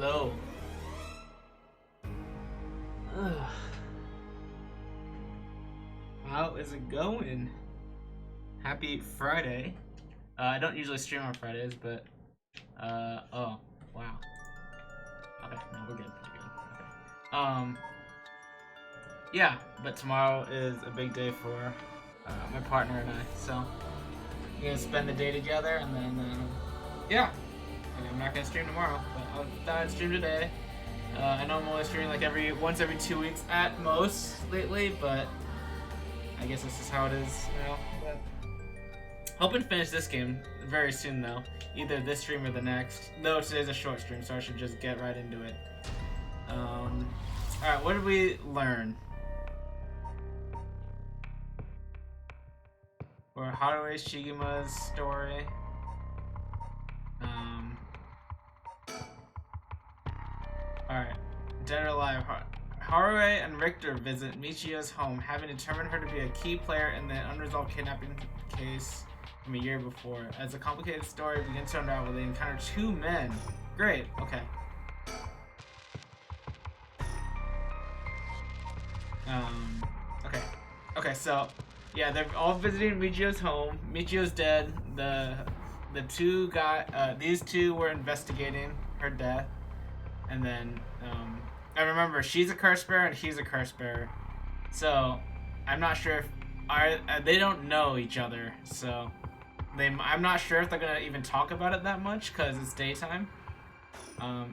Hello. Ugh. How is it going? Happy Friday. I don't usually stream on Fridays, but oh, wow. Okay, no, we're good. We're good. Okay. Yeah, but tomorrow is a big day for my partner and I, so we're gonna spend the day together, and then yeah. I'm not gonna stream tomorrow, but I'll thought I'd stream today. I know I'm only streaming like once every 2 weeks at most lately, but I guess this is how it is now. But hoping to finish this game very soon though, either this stream or the next. Though today's a short stream, so I should just get right into it. All right, what did we learn? For Haruhi Shigima's story. Alright. Dead or alive. Haruhi and Richter visit Michio's home, having determined her to be a key player in the unresolved kidnapping case from a year before. As the complicated story begins to unravel, they encounter two men. Great, okay. Okay, so yeah, they're all visiting Michio's home. Michio's dead. These two were investigating her death. And then, I remember she's a curse bearer and he's a curse bearer. So, I'm not sure if they don't know each other. So, I'm not sure if they're gonna even talk about it that much because it's daytime.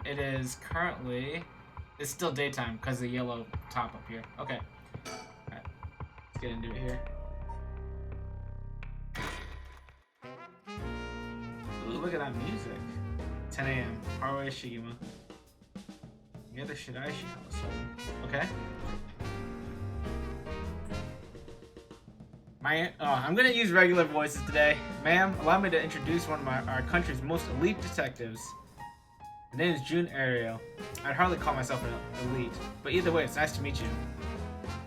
It is currently, it's still daytime because of the yellow top up here. Okay, alright, let's get into it here. Ooh, look at that music. 10 a.m. Haruhi Shigima. The other shit I should all of a sudden. Okay. I'm gonna use regular voices today. Ma'am, allow me to introduce one of our country's most elite detectives. Her name is Jun Ario. I'd hardly call myself an elite, but either way, it's nice to meet you.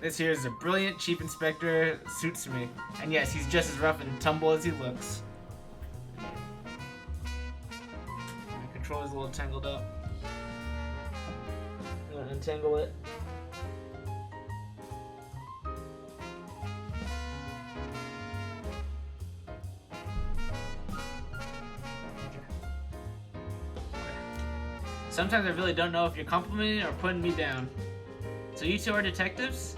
This here is a brilliant chief inspector, suits me. And yes, he's just as rough and tumble as he looks. My controller's a little tangled up. Untangle it. Sometimes I really don't know if you're complimenting or putting me down. So you two are detectives?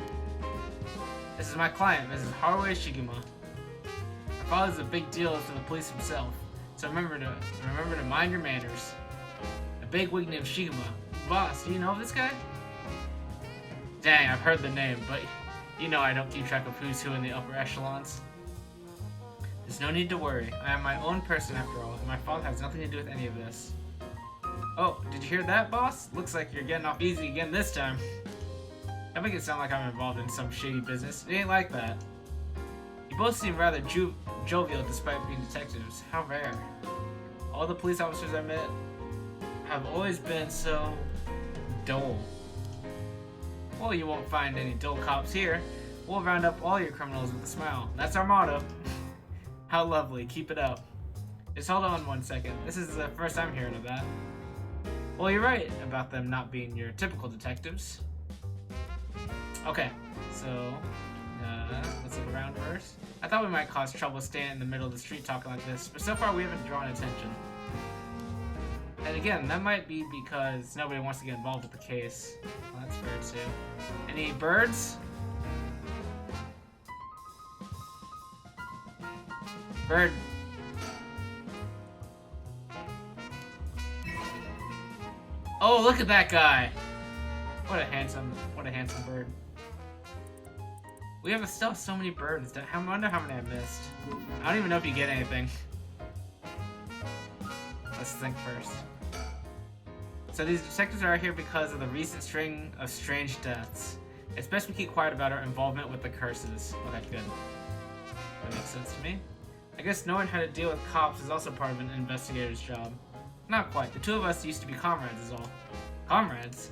This is my client, Mrs. Haruhi Shigima. My father's a big deal to the police himself, so remember to mind your manners. A big wig named Shigima. Boss, do you know of this guy? Dang, I've heard the name, but you know I don't keep track of who's who in the upper echelons. There's no need to worry. I am my own person after all, and my father has nothing to do with any of this. Oh, did you hear that, boss? Looks like you're getting off easy again this time. Don't make it sound like I'm involved in some shady business. It ain't like that. You both seem rather jovial despite being detectives. How rare. All the police officers I met have always been so dull. Well, you won't find any dull cops here. We'll round up all your criminals with a smile. That's our motto. How lovely. Keep it up. Just hold on 1 second. This is the first I'm hearing of that. Well, you're right about them not being your typical detectives. Okay, so let's look around first. I thought we might cause trouble standing in the middle of the street talking like this, but so far we haven't drawn attention. And again, that might be because nobody wants to get involved with the case. Well, that's fair too. Any birds? Bird. Oh, look at that guy! What a handsome bird. We have still so many birds. I wonder how many I missed. I don't even know if you get anything. Let's think first. So these detectives are here because of the recent string of strange deaths. It's best we keep quiet about our involvement with the curses. Okay, good. That makes sense to me. I guess knowing how to deal with cops is also part of an investigator's job. Not quite. The two of us used to be comrades is all. Comrades?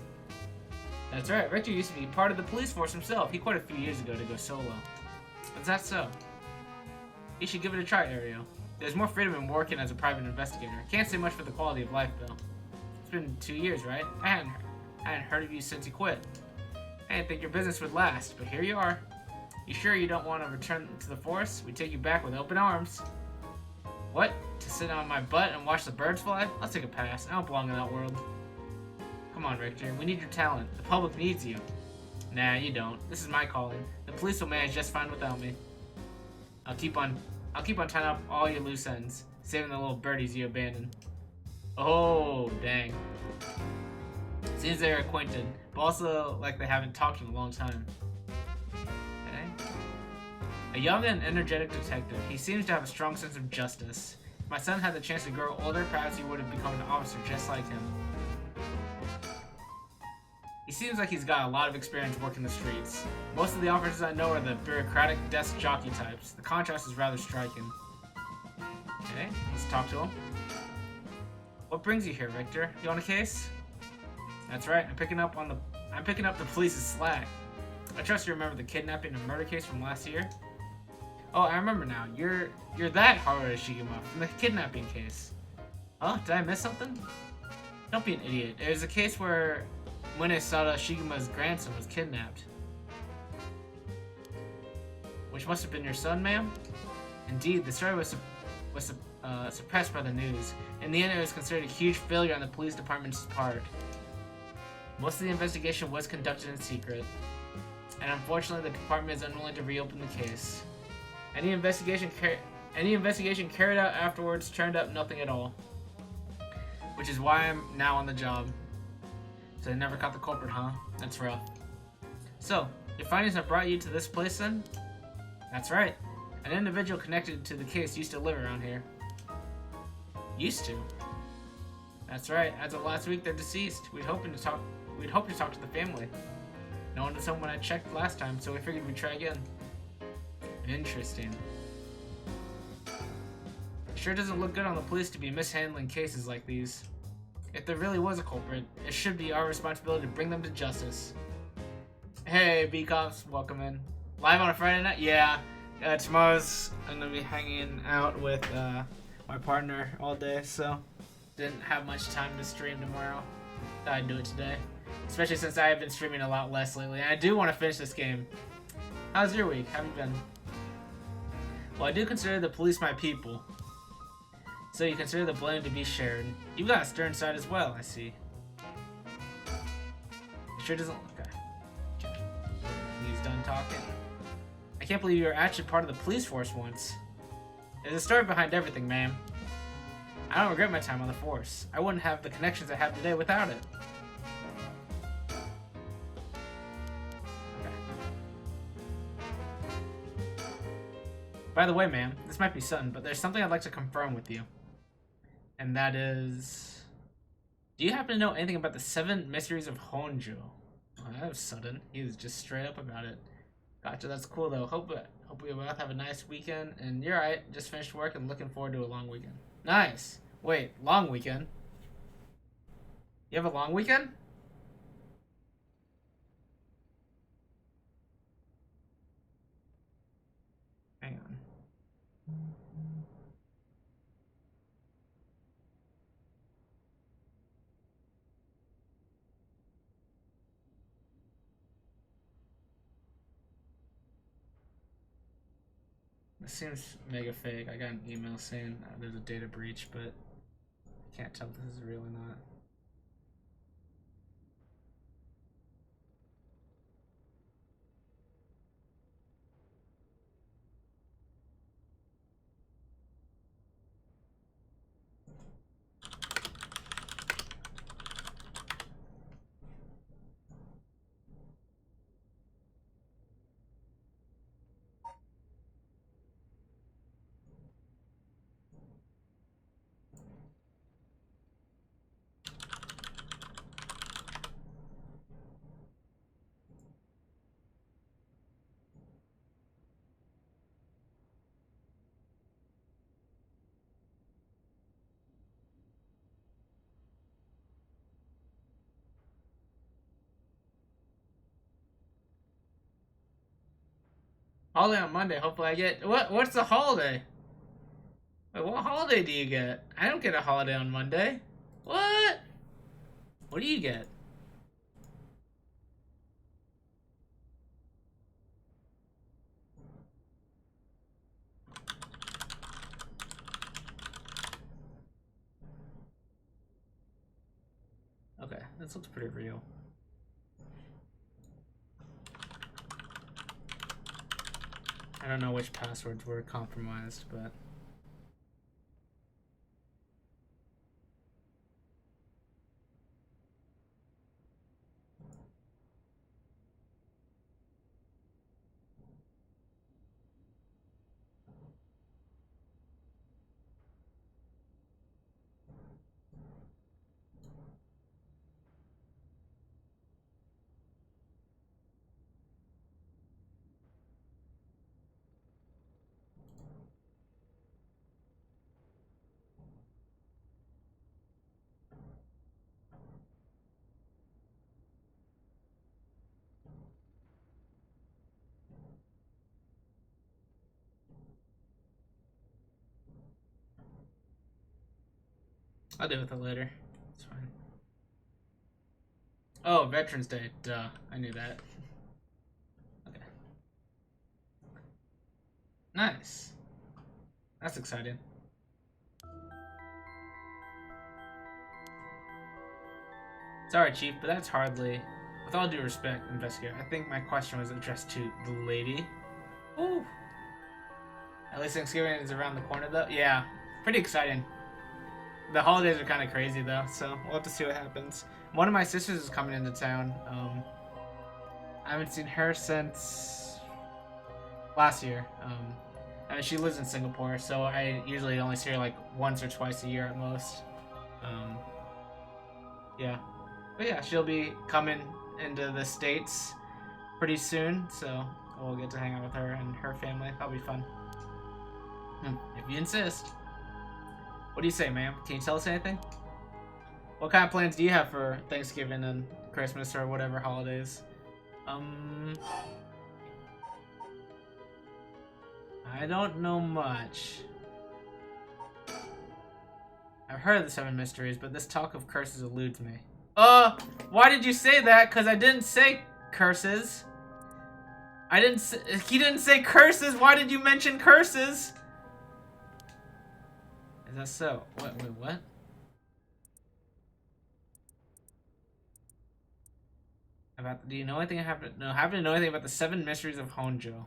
That's right. Richter used to be part of the police force himself. He quit a few years ago to go solo. Is that so? You should give it a try, Ario. There's more freedom in working as a private investigator. Can't say much for the quality of life, though. been 2 years, right? I hadn't heard of you since you quit. I didn't think your business would last, but here you are. You sure you don't want to return to the force? We take you back with open arms. What? To sit on my butt and watch the birds fly? I'll take a pass. I don't belong in that world. Come on, Richter. We need your talent. The public needs you. Nah, you don't. This is my calling. The police will manage just fine without me. I'll keep on tying up all your loose ends, saving the little birdies you abandoned. Oh, dang. Seems they're acquainted, but also like they haven't talked in a long time. Okay. A young and energetic detective. He seems to have a strong sense of justice. If my son had the chance to grow older, perhaps he would have become an officer just like him. He seems like he's got a lot of experience working the streets. Most of the officers I know are the bureaucratic desk jockey types. The contrast is rather striking. Okay, let's talk to him. What brings you here, Victor? You on a case? That's right. I'm picking up the police's slack. I trust you remember the kidnapping and murder case from last year. Oh, I remember now. You're that Haruo Shigema from the kidnapping case. Oh, did I miss something? Don't be an idiot. It was a case where Munesada Shigema's grandson was kidnapped. Which must have been your son, ma'am? Indeed, the story was suppressed by the news. In the end, it was considered a huge failure on the police department's part. Most of the investigation was conducted in secret, and unfortunately, the department is unwilling to reopen the case. Any investigation carried out afterwards turned up nothing at all, which is why I'm now on the job. So they never caught the culprit, huh? That's rough. So, your findings have brought you to this place then? That's right. An individual connected to the case used to live around here. Used to? That's right. As of last week, they're deceased. We'd hoped to talk to the family. No one was home when I checked last time, so we figured we'd try again. Interesting. It sure doesn't look good on the police to be mishandling cases like these. If there really was a culprit, it should be our responsibility to bring them to justice. Hey, B-Cops, welcome in. Live on a Friday night? Yeah. Tomorrow's I'm gonna be hanging out with my partner all day, so didn't have much time to stream tomorrow. Thought I'd do it today. Especially since I have been streaming a lot less lately, and I do want to finish this game. How's your week? How have you been? Well, I do consider the police my people. So you consider the blame to be shared. You've got a stern side as well, I see. It sure doesn't... Okay. He's done talking. I can't believe you were actually part of the police force once. There's a story behind everything, ma'am. I don't regret my time on the force. I wouldn't have the connections I have today without it. Okay. By the way, ma'am, this might be sudden, but there's something I'd like to confirm with you. And that is... Do you happen to know anything about the 7 mysteries of Honjo? Oh, that was sudden. He was just straight up about it. Gotcha, that's cool though. Hope we both have a nice weekend. And you're right, just finished work and looking forward to a long weekend. Nice! Wait, long weekend? You have a long weekend? Hang on. This seems mega fake. I got an email saying there's a data breach, but I can't tell if this is real or not. Holiday on Monday. Hopefully I get... What's the holiday? Wait, what holiday do you get? I don't get a holiday on Monday. What? What do you get? Okay, this looks pretty real. I don't know which passwords were compromised, but... I'll deal with it later. It's fine. Oh, Veterans Day. Duh. I knew that. Okay. Nice. That's exciting. Sorry, Chief, but that's hardly... With all due respect, investigator, I think my question was addressed to the lady. Ooh. At least Thanksgiving is around the corner, though. Yeah. Pretty exciting. The holidays are kind of crazy, though, so we'll have to see what happens. One of my sisters is coming into town. I haven't seen her since last year. I mean, she lives in Singapore, so I usually only see her like once or twice a year at most. Yeah. But yeah, she'll be coming into the States pretty soon, so we'll get to hang out with her and her family. That'll be fun. If you insist. What do you say, ma'am? Can you tell us anything? What kind of plans do you have for Thanksgiving and Christmas or whatever holidays? I don't know much. I've heard of the 7 mysteries, but this talk of curses eludes me. Why did you say that? Because I didn't say curses. He didn't say curses. Why did you mention curses? Is that so? Wait, what? Do you know anything? Happen to know anything about the 7 mysteries of Honjo?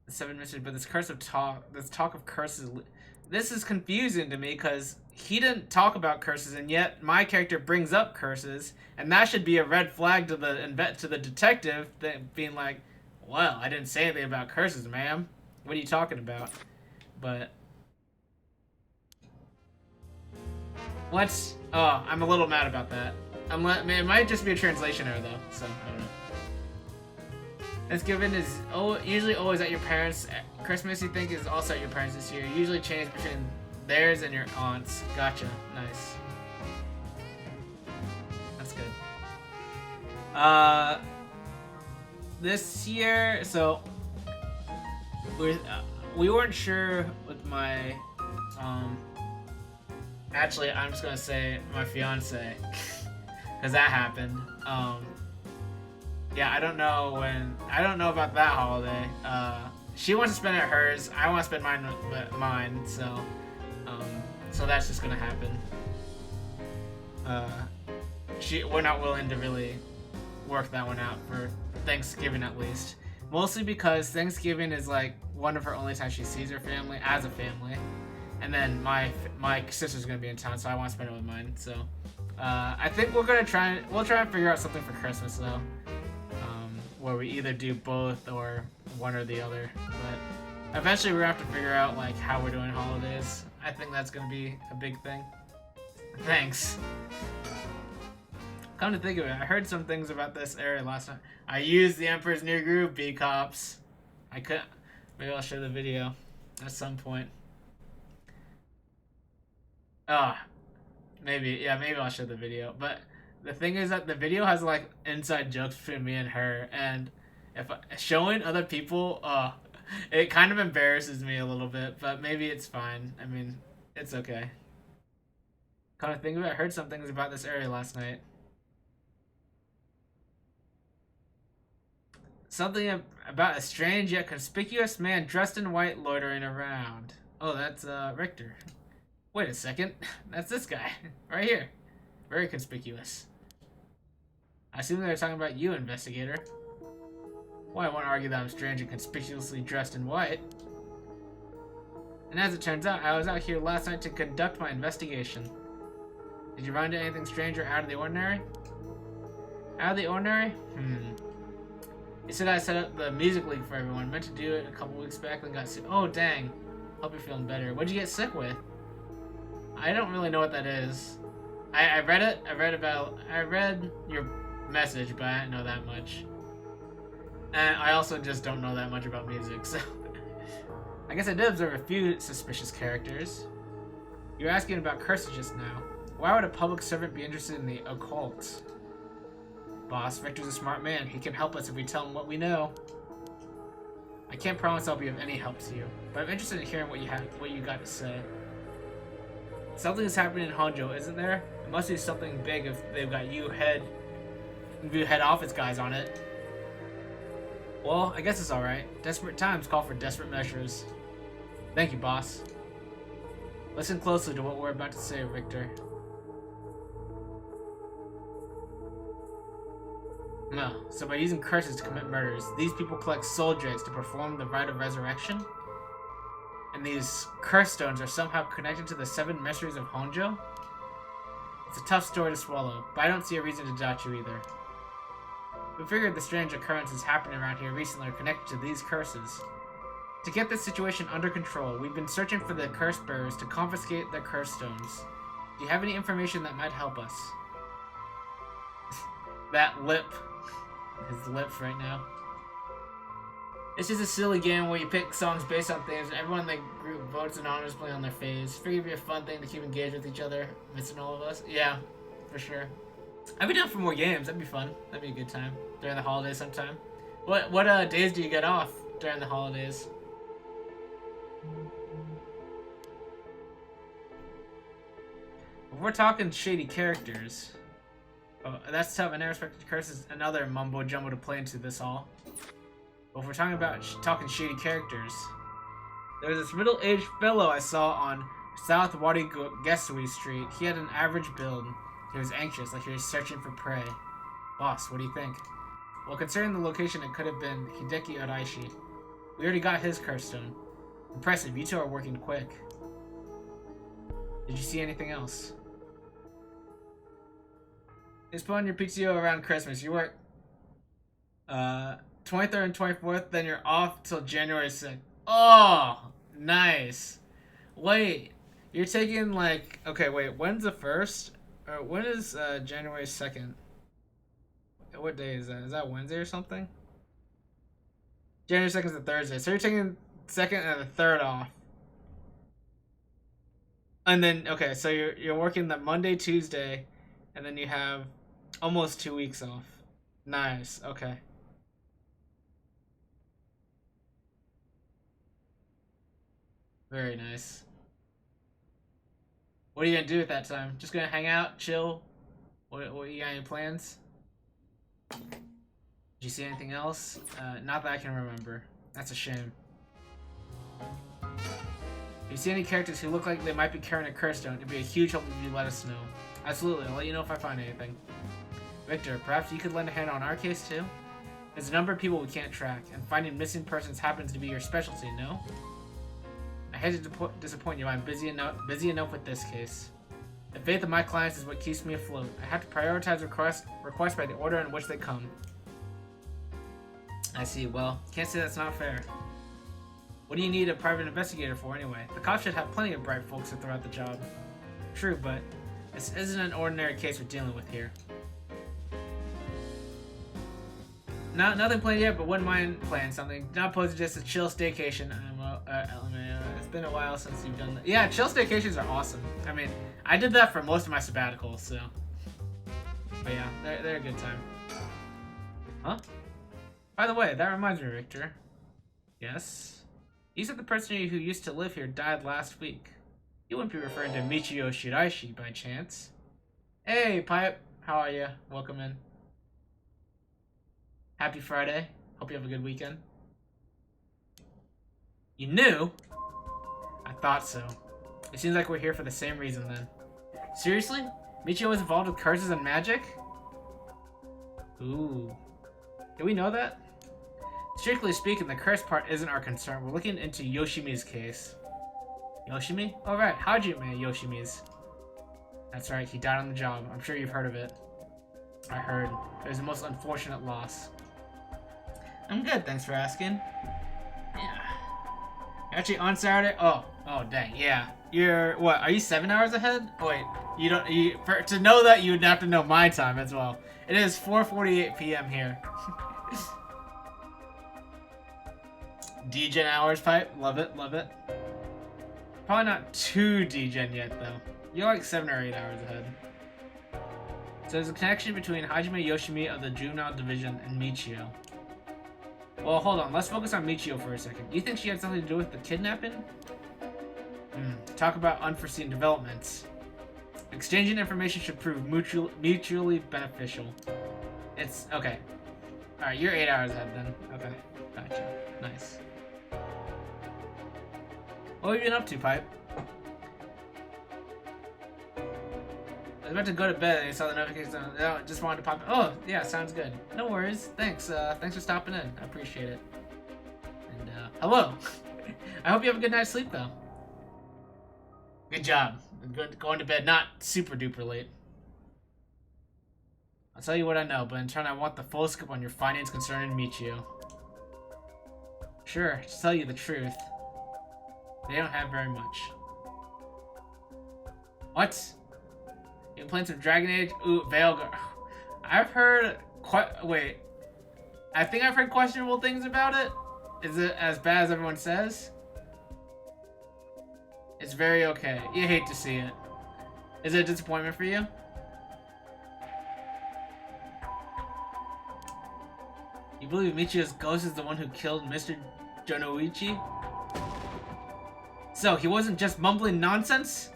The 7 mysteries, but this talk of curses. This is confusing to me because he didn't talk about curses, and yet my character brings up curses, and that should be a red flag to the detective, being like, "Well, I didn't say anything about curses, ma'am. What are you talking about?" But I'm a little mad about that. It might just be a translation error though, so I don't know. Thanksgiving is usually always at your parents'. Christmas, you think, is also at your parents' this year. You usually change between theirs and your aunt's. Gotcha. Nice. That's good. This year, so we weren't sure with my actually I'm just gonna say my fiance because that happened. Yeah, I don't know about that holiday. She wants to spend it hers, I want to spend mine, so that's just gonna happen. We're not willing to really work that one out for Thanksgiving at least. Mostly because Thanksgiving is like one of her only times she sees her family as a family, and then my sister's gonna be in town, so I want to spend it with mine. So I think we'll try and figure out something for Christmas though, where we either do both or one or the other. But eventually we're gonna have to figure out like how we're doing holidays. I think that's gonna be a big thing. Thanks. Come to think of it, I heard some things about this area last night. I used the Emperor's New Groove, B-Cops. Maybe I'll show the video at some point. Maybe I'll show the video. But the thing is that the video has like inside jokes between me and her, and showing other people, it kind of embarrasses me a little bit, but maybe it's fine. I mean, it's okay. Come to think of it, I heard some things about this area last night. Something about a strange yet conspicuous man dressed in white loitering around. Oh, that's Richter. Wait a second. That's this guy. Right here. Very conspicuous. I assume they're talking about you, investigator. Well, I won't argue that I'm strange and conspicuously dressed in white. And as it turns out, I was out here last night to conduct my investigation. Did you run into anything strange or out of the ordinary? Out of the ordinary? You said I set up the music league for everyone. Meant to do it a couple weeks back, then got sick. Oh, dang. Hope you're feeling better. What'd you get sick with? I don't really know what that is. I read it. I read your message, but I didn't know that much. And I also just don't know that much about music, so... I guess I did observe a few suspicious characters. You were asking about curses just now. Why would a public servant be interested in the occult? Boss, Victor's a smart man. He can help us if we tell him what we know. I can't promise I'll be of any help to you, but I'm interested in hearing what you got to say. Something is happening in Honjo, isn't there? It must be something big if they've got you head office guys on it. Well, I guess it's alright. Desperate times call for desperate measures. Thank you, boss. Listen closely to what we're about to say, Victor. No, so by using curses to commit murders, these people collect soul dregs to perform the rite of resurrection? And these curse stones are somehow connected to the 7 mysteries of Honjo? It's a tough story to swallow, but I don't see a reason to doubt you either. We figured the strange occurrences happening around here recently are connected to these curses. To get this situation under control, we've been searching for the curse bearers to confiscate their curse stones. Do you have any information that might help us? That lip. His lips right now. It's just a silly game where you pick songs based on things and everyone in the group votes anonymously on their phase. Figured it'd be a fun thing to keep engaged with each other, missing all of us. Yeah, for sure. I'd be down for more games. That'd be fun. That'd be a good time during the holidays sometime. What days do you get off during the holidays? If we're talking shady characters. Oh, that's tough. I never expected curses another mumbo jumbo to play into this all. But if we're talking about talking shady characters, there was this middle-aged fellow I saw on South Wadigesui Street. He had an average build. He was anxious, like he was searching for prey. Boss, what do you think? Well, considering the location, it could have been Hideki Araishi. We already got his curse stone. Impressive, you two are working quick. Did you see anything else? Just put on your PTO around Christmas. You work 23rd and 24th, then you're off till January 6th. Oh, nice. Wait, you're taking like, okay, wait, when's the 1st? Or when is January 2nd? What day is that? Is that Wednesday or something? January 2nd is a Thursday. So you're taking 2nd and the 3rd off. And then, okay, so you're working the Monday, Tuesday, and then you have almost 2 weeks off. Nice, okay. Very nice. What are you gonna do at that time? Just gonna hang out, chill? What you got any plans? Did you see anything else? Not that I can remember. That's a shame. If you see any characters who look like they might be carrying a curse stone, it'd be a huge help if you let us know. Absolutely, I'll let you know if I find anything. Victor, perhaps you could lend a hand on our case too? There's a number of people we can't track, and finding missing persons happens to be your specialty, no? I hate to disappoint you, I'm busy enough with this case. The faith of my clients is what keeps me afloat. I have to prioritize requests by the order in which they come. I see, well, can't say that's not fair. What do you need a private investigator for anyway? The cops should have plenty of bright folks to throw out the job. True, but this isn't an ordinary case we're dealing with here. Nothing planned yet, but wouldn't mind playing something. Not opposed to just a chill staycation. It's been a while since you've done that. Yeah, chill staycations are awesome. I mean, I did that for most of my sabbaticals, so. But yeah, they're a good time. Huh? By the way, that reminds me, Victor. Yes? You said the person who used to live here died last week. You wouldn't be referring to Michio Shiraishi by chance. Hey, Pipe. How are you? Welcome in. Happy Friday. Hope you have a good weekend. You knew? I thought so. It seems like we're here for the same reason then. Seriously? Michio was involved with curses and magic? Ooh. Did we know that? Strictly speaking, the curse part isn't our concern. We're looking into Yoshimi's case. Yoshimi? Oh right, Hajime Yoshimi's. That's right, he died on the job. I'm sure you've heard of it. I heard. It was the most unfortunate loss. I'm good, thanks for asking. Yeah. Actually, on Saturday. Oh, dang, yeah. You're what? Are you 7 hours ahead? Oh, wait, you don't. To know that, you would have to know my time as well. It is 4:48 p.m. here. Degen hours, Pipe. Love it, love it. Probably not too degen yet though. You're like 7 or 8 hours ahead. So there's a connection between Hajime Yoshimi of the Juvenile Division and Michio. Well, hold on. Let's focus on Michio for a second. You think she had something to do with the kidnapping? Talk about unforeseen developments. Exchanging information should prove mutually beneficial. It's okay. Alright, you're 8 hours ahead then. Okay. Gotcha. Nice. What have you been up to, Pipe? I was about to go to bed and I saw the notification. Oh, just wanted to pop in. Oh, yeah, sounds good. No worries. Thanks. Thanks for stopping in. I appreciate it. And, hello. I hope you have a good night's sleep, though. Good job. Going to bed not super duper late. I'll tell you what I know, but in turn I want the full scoop on your findings concerning Michio. Sure, to tell you the truth, they don't have very much. What? You playing some Dragon Age? Ooh, Veilguard. I've heard wait. I think I've heard questionable things about it. Is it as bad as everyone says? It's very okay. You hate to see it. Is it a disappointment for you? You believe Michio's ghost is the one who killed Mr. Jonoichi? So, he wasn't just mumbling nonsense?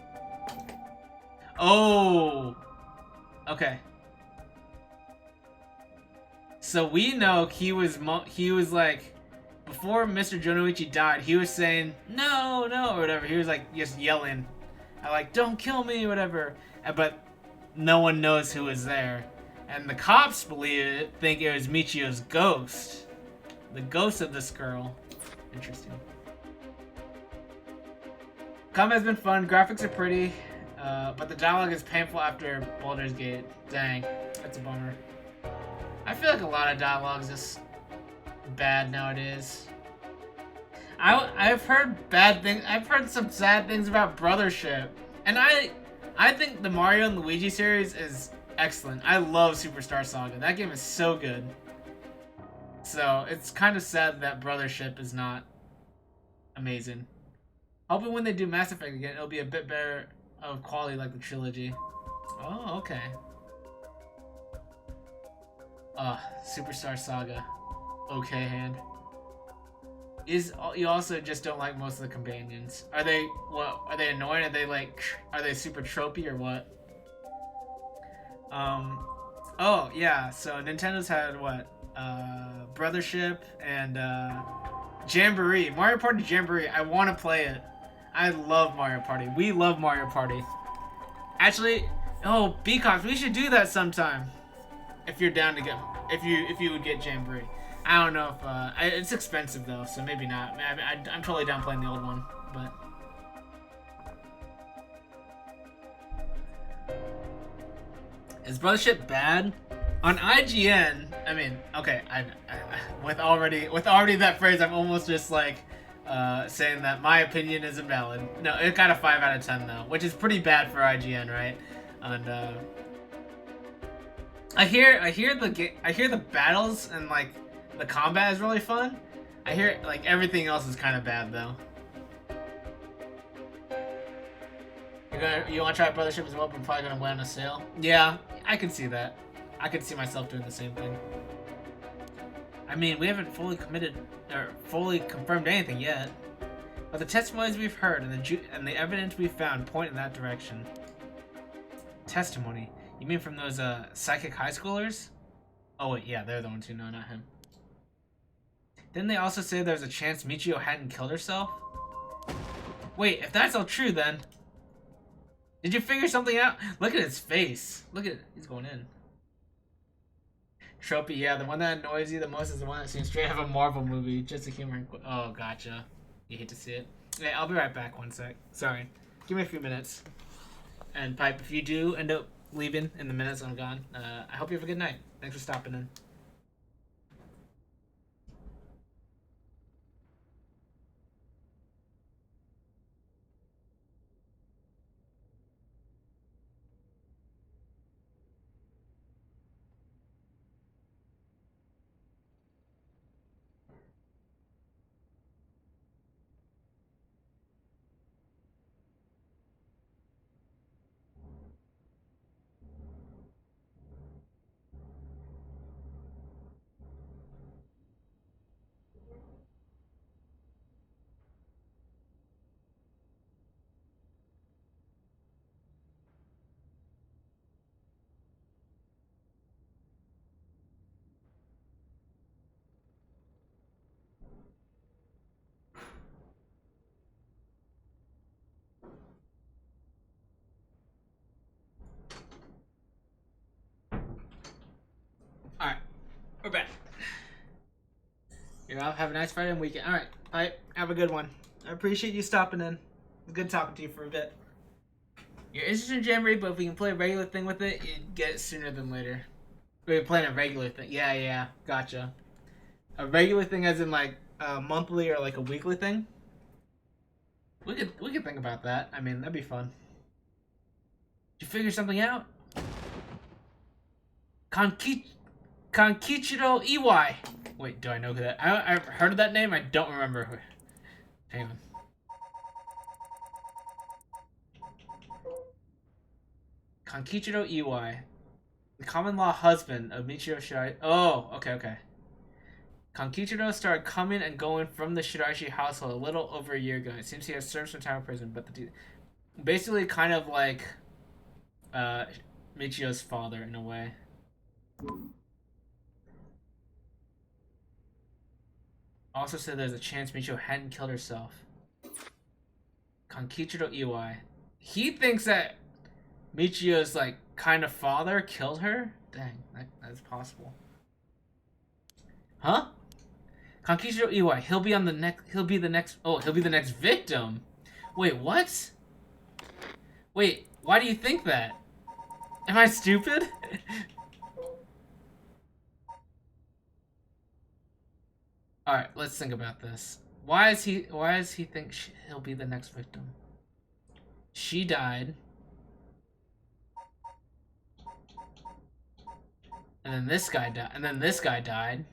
Oh! Okay. So we know he was like, before Mr. Jonoichi died, he was saying, no, or whatever. He was like, just yelling. Like, don't kill me, whatever. But no one knows who was there. And the cops think it was Michio's ghost. The ghost of this girl. Interesting. Combat's been fun, graphics are pretty, but the dialogue is painful after Baldur's Gate. Dang, that's a bummer. I feel like a lot of dialogue is just bad nowadays. I've heard bad things. I've heard some sad things about Brothership, and I think the Mario and Luigi series is excellent. I love Superstar Saga. That game is so good. So it's kind of sad that Brothership is not amazing. Hoping when they do Mass Effect again, it'll be a bit better of quality like the trilogy. Oh, okay. Superstar Saga. Okay, hand. You also just don't like most of the companions. Are they annoying? Are they super tropey or what? Oh yeah, so Nintendo's had what? Brothership and Jamboree. Mario Party Jamboree. I want to play it. I love Mario Party. We love Mario Party. Actually, oh, Beacox, we should do that sometime. If you're down to get, if you would get Jamboree. I don't know if it's expensive though, so maybe not. I'm totally down playing the old one, but. Is Brothership bad? On IGN, I mean, okay, with already that phrase, I'm almost just like saying that my opinion is invalid. No, it got a 5 out of 10 though, which is pretty bad for IGN, right? And I hear the battles and like the combat is really fun. I hear like everything else is kind of bad though. You want to try Brothership as well, but probably gonna win on a sale. Yeah, I can see that. I could see myself doing the same thing. I mean, we haven't fully committed or fully confirmed anything yet. But the testimonies we've heard and the evidence we've found point in that direction. Testimony? You mean from those psychic high schoolers? Oh wait, yeah, they're the ones who know, not him. Didn't they also say there's a chance Michio hadn't killed herself? Wait, if that's all true, then did you figure something out? Look at his face. Look at he's going in. Tropey, yeah, the one that annoys you the most is the one that seems straight out of a Marvel movie. Just a humor. Oh, gotcha. You hate to see it. Hey, I'll be right back. One sec. Sorry. Give me a few minutes. And Pipe, if you do end up leaving in the minutes I'm gone, I hope you have a good night. Thanks for stopping in. Alright, we're back. You're off. Have a nice Friday and weekend. Alright, Pipe, have a good one. I appreciate you stopping in. It was good talking to you for a bit. You're interested in Jamboree, but if we can play a regular thing with it, you'd get it sooner than later. We're playing a regular thing. Yeah, gotcha. A regular thing as in like a monthly or like a weekly thing? We could think about that. I mean, that'd be fun. Did you figure something out? Kankichiro Iwai. Wait, do I know who that? I've heard of that name. I don't remember who. Hang on. Kankichiro Iwai, the common law husband of Michio Shiraishi. Oh, okay. Kankichiro started coming and going from the Shiraishi household a little over a year ago. It seems he has served some time in prison, but basically kind of like Michio's father in a way. Also said there's a chance Michio hadn't killed herself. Kankichiro Iwai. He thinks that Michio's like kind of father killed her? Dang, that's possible. Huh? Kankichiro Iwai, he'll be the next victim. Wait, what? Wait, why do you think that? Am I stupid? Alright, let's think about this. Why does he think he'll be the next victim? She died. And then this guy died. And then this guy died.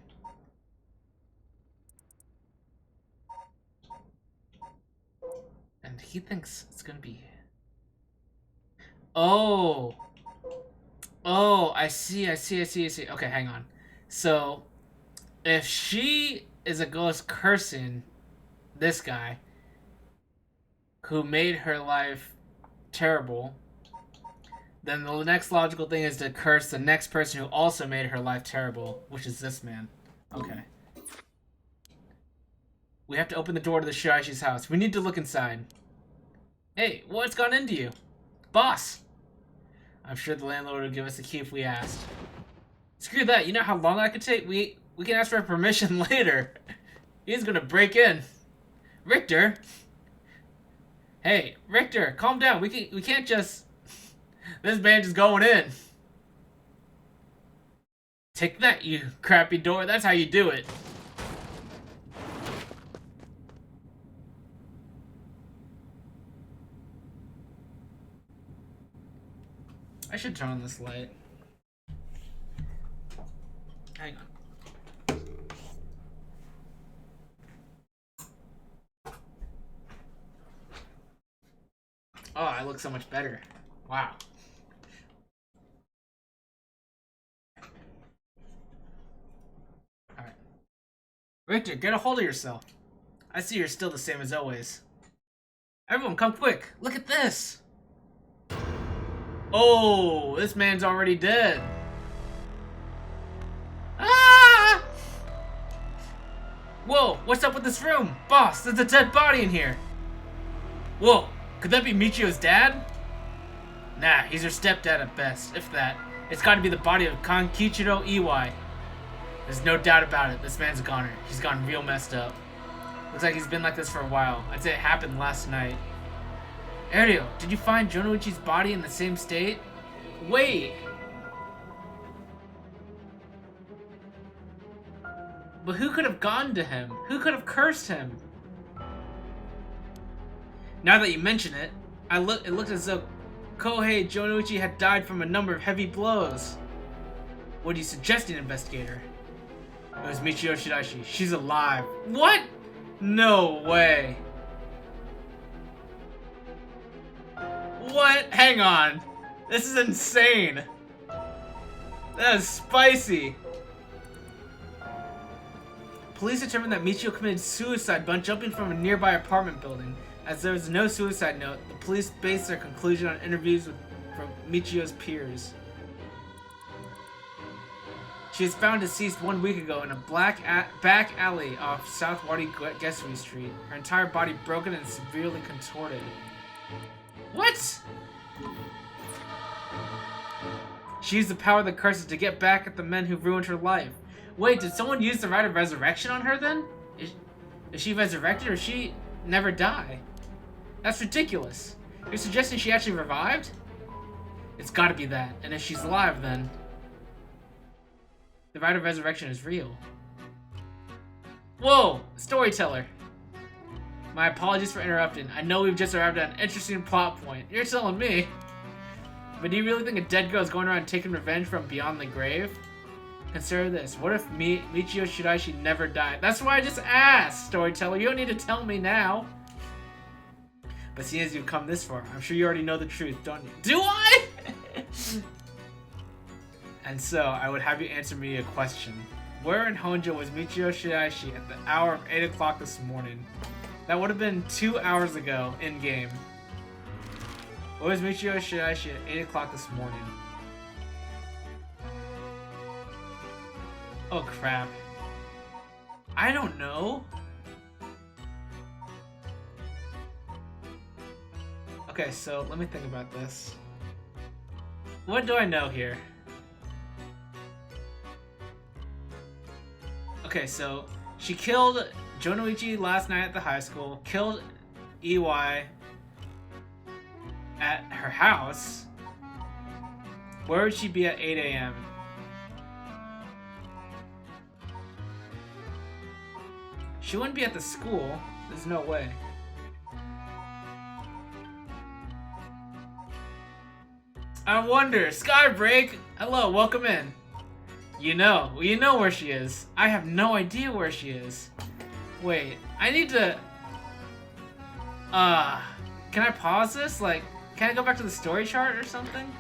And he thinks it's gonna be... Oh, I see. Okay, hang on. So, if she is a ghost cursing this guy who made her life terrible, then the next logical thing is to curse the next person who also made her life terrible, which is this man. Okay. We have to open the door to the Shiraishi's house. We need to look inside. Hey, what's gone into you? Boss! I'm sure the landlord would give us a key if we asked. Screw that, you know how long that could take? We can ask for permission later. He's gonna break in. Richter! Hey, Richter, calm down. We can't just... This man just going in. Take that, you crappy door. That's how you do it. I should turn on this light. Hang on. Oh, I look so much better. Wow. Alright. Richter, get a hold of yourself. I see you're still the same as always. Everyone, come quick. Look at this. Oh, this man's already dead. Ah! Whoa, what's up with this room? Boss, there's a dead body in here. Whoa, could that be Michio's dad? Nah, he's her stepdad at best, if that. It's gotta be the body of Kankichiro Iwai. There's no doubt about it, this man's a goner. He's gone real messed up. Looks like he's been like this for a while. I'd say it happened last night. Ariel, did you find Jonoichi's body in the same state? Wait! But who could have gone to him? Who could have cursed him? Now that you mention it, it looked as though Kohei Jonoichi had died from a number of heavy blows. What are you suggesting, investigator? It was Michio Shiraishi. She's alive. What? No way. What? Hang on. This is insane. That is spicy. Police determined that Michio committed suicide by jumping from a nearby apartment building. As there was no suicide note, the police based their conclusion on interviews from Michio's peers. She was found deceased 1 week ago in a back alley off South Wadi Gesui Street. Her entire body broken and severely contorted. What? She used the power of the curses to get back at the men who ruined her life. Wait, did someone use the right of resurrection on her then? Is she resurrected or she never die? That's ridiculous. You're suggesting she actually revived? It's gotta be that. And if she's alive then, the right of resurrection is real. Whoa! Storyteller. My apologies for interrupting. I know we've just arrived at an interesting plot point. You're telling me. But do you really think a dead girl is going around taking revenge from beyond the grave? Consider this. What if Michio Shiraishi never died? That's why I just asked, storyteller. You don't need to tell me now. But seeing as you've come this far, I'm sure you already know the truth, don't you? Do I? And so, I would have you answer me a question. Where in Honjo was Michio Shiraishi at the hour of 8 o'clock this morning? That would have been 2 hours ago, in-game. Where was Michio Shiraishi at 8 o'clock this morning? Oh crap. I don't know. Okay, so let me think about this. What do I know here? Okay, so she killed Jonoichi last night at the high school, killed Iwai at her house. Where would she be at 8 a.m.? She wouldn't be at the school. There's no way. I wonder. Skybreak! Hello, welcome in. You know where she is. I have no idea where she is. Wait, I need to... can I pause this? Like, can I go back to the story chart or something?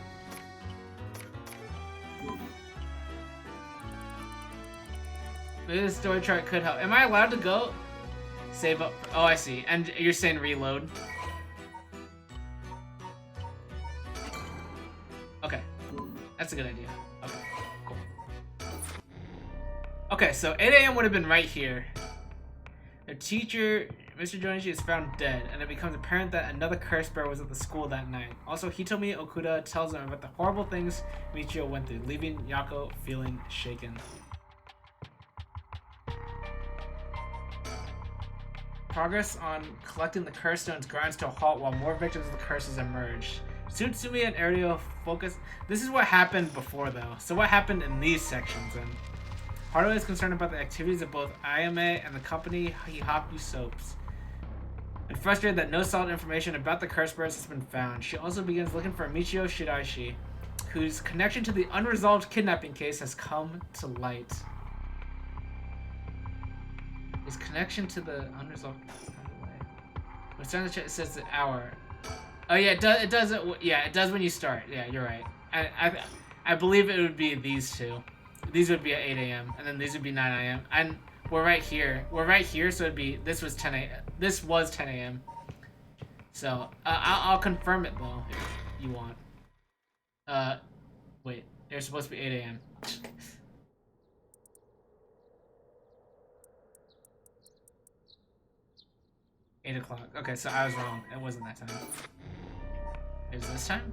Maybe the story chart could help. Am I allowed to go? Save up. Oh, I see. And you're saying reload. Okay. That's a good idea. Okay, cool. Okay, so 8 a.m. would have been right here. Their teacher, Mr. Jonichi, is found dead, and it becomes apparent that another curse bear was at the school that night. Also, Hitomi Okuda tells them about the horrible things Michio went through, leaving Yako feeling shaken. Progress on collecting the curse stones grinds to a halt while more victims of the curses emerge. Tsutsumi and Ario focus. This is what happened before, though. So what happened in these sections? And Haruo is concerned about the activities of both Ayame and the company Hihaku Soaps, and frustrated that no solid information about the curse bears has been found. She also begins looking for Michio Shiraishi, whose connection to the unresolved kidnapping case has come to light. His connection to the unresolved case has come to light. When starting the chat, it says the hour. Oh yeah, it does. Yeah, it does when you start. Yeah, you're right. I believe it would be these two. These would be at 8 a.m. and then these would be 9 a.m. and we're right here. We're right here, so it'd be this was 10 a.m. So I'll confirm it though if you want. Wait, they're supposed to be 8 a.m. 8 o'clock. Okay, so I was wrong. It wasn't that time. It was this time?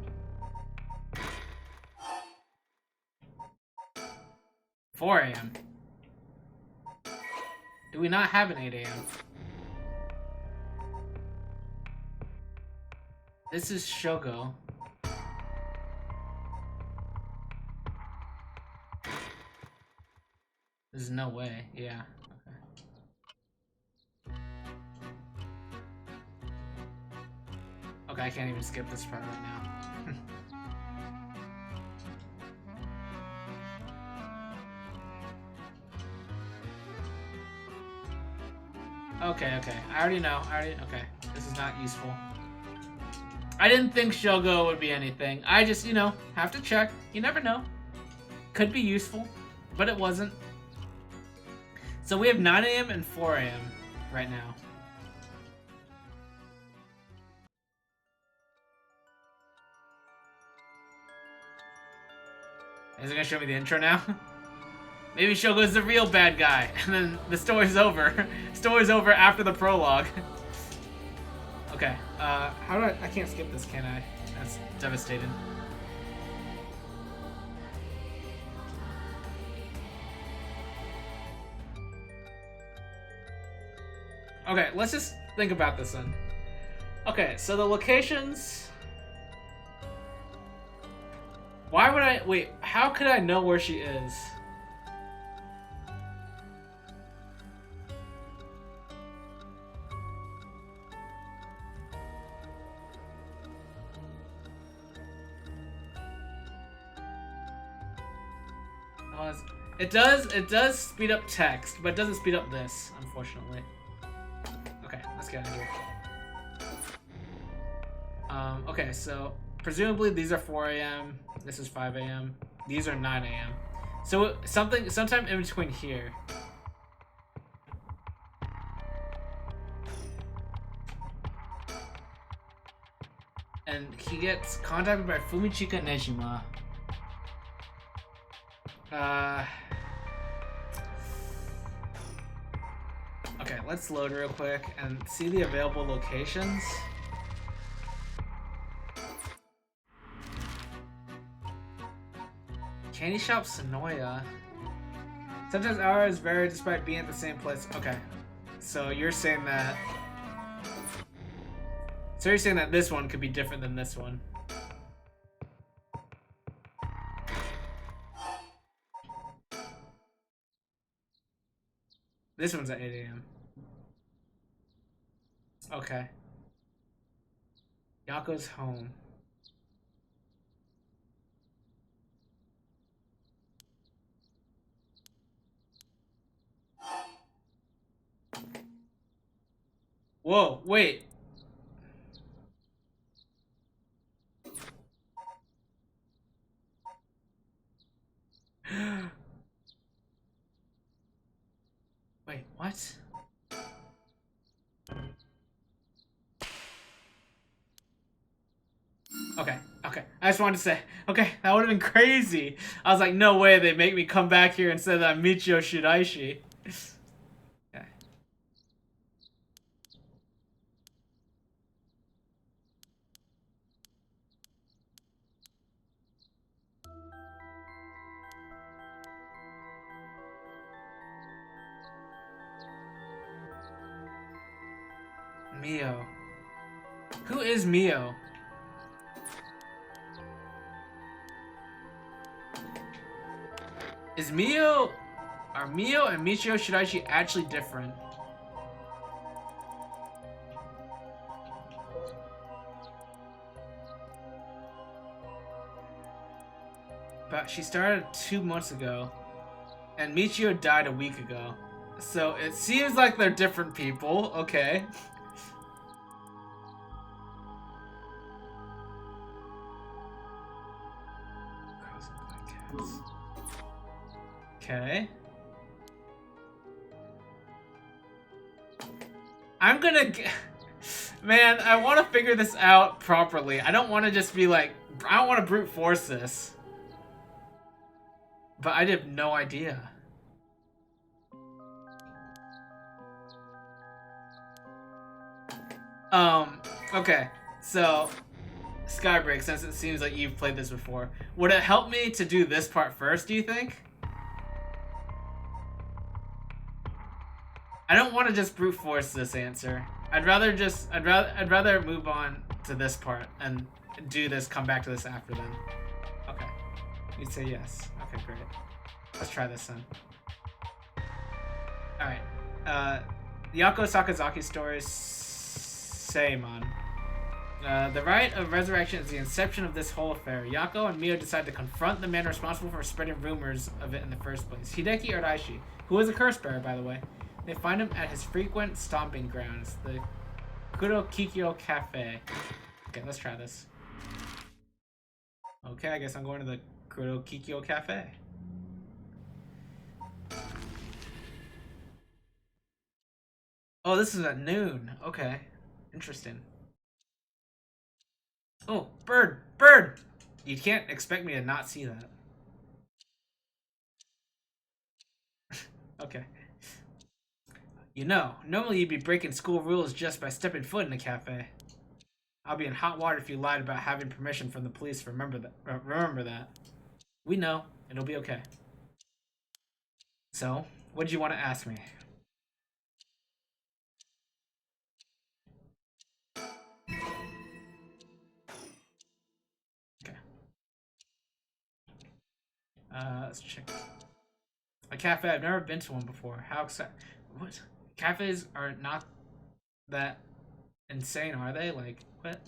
4 a.m. Do we not have an 8 a.m.? This is Shogo. There's no way. Yeah. Okay, I can't even skip this part right now. Okay. I already know. Okay. This is not useful. I didn't think Shogo would be anything. I just, you know, have to check. You never know. Could be useful, but it wasn't. So we have 9 a.m. and 4 a.m. right now. Is it gonna show me the intro now? Maybe Shogo's the real bad guy, and then the story's over. Story's over after the prologue. Okay, how do I can't skip this, can I? That's devastating. Okay, let's just think about this then. Okay, so the locations... Why would I... Wait, how could I know where she is? It does speed up text, but it doesn't speed up this, unfortunately. Okay, let's get out of here. Okay, so presumably these are 4 a.m. This is 5 a.m. These are 9 a.m. So sometime in between here. And he gets contacted by Fumichika Nejima. Okay, let's load real quick and see the available locations. Candy Shop Sonoya. Sometimes hours vary despite being at the same place. Okay, so you're saying that... So you're saying that this one could be different than this one. This one's at 8 a.m. Okay. Yako's home. Whoa, wait. Wait, what? Okay. I just wanted to say, okay, that would have been crazy. I was like, no way they make me come back here and say that I'm Michio Shiraishi. Okay. Mio. Who is Mio? Is Mio... Are Mio and Michio Shiraishi actually different? But she started 2 months ago. And Michio died a week ago. So it seems like they're different people. Okay. Okay. I'm gonna Man, I want to figure this out properly. I don't want to just be like, I don't want to brute force this. But I have no idea. Okay. So, Skybreak, since it seems like you've played this before, would it help me to do this part first, do you think? I don't want to just brute force this answer. I'd rather move on to this part and do this, come back to this after then. Okay. You'd say yes. Okay, great. Let's try this then. Alright. Yako Sakazaki stories Seimon. The rite of resurrection is the inception of this whole affair. Yako and Mio decide to confront the man responsible for spreading rumors of it in the first place, Hideki Araishi, who is a curse bearer, by the way. They find him at his frequent stomping grounds, the Kurokikyo Cafe. Okay, let's try this. Okay, I guess I'm going to the Kurokikyo Cafe. Oh, this is at noon. Okay, interesting. Oh, bird! Bird! You can't expect me to not see that. Okay. You know, normally you'd be breaking school rules just by stepping foot in a cafe. I'll be in hot water if you lied about having permission from the police. Remember that. We know. It'll be okay. So, what did you want to ask me? Okay. Let's check. A cafe. I've never been to one before. How exciting. What? Cafes are not that insane, are they? Like, what?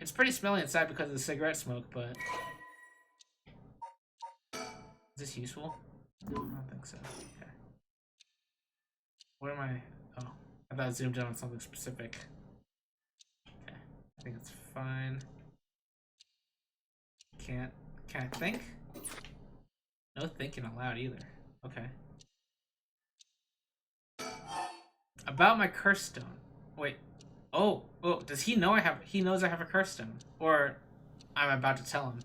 It's pretty smelly inside because of the cigarette smoke, but... Is this useful? I don't think so. Okay. What am I... Oh, I thought I zoomed in on something specific. Okay. I think it's fine. Can't I think? No thinking aloud either. Okay. About my curse stone. Wait. Oh, does he know he knows I have a curse stone? Or I'm about to tell him.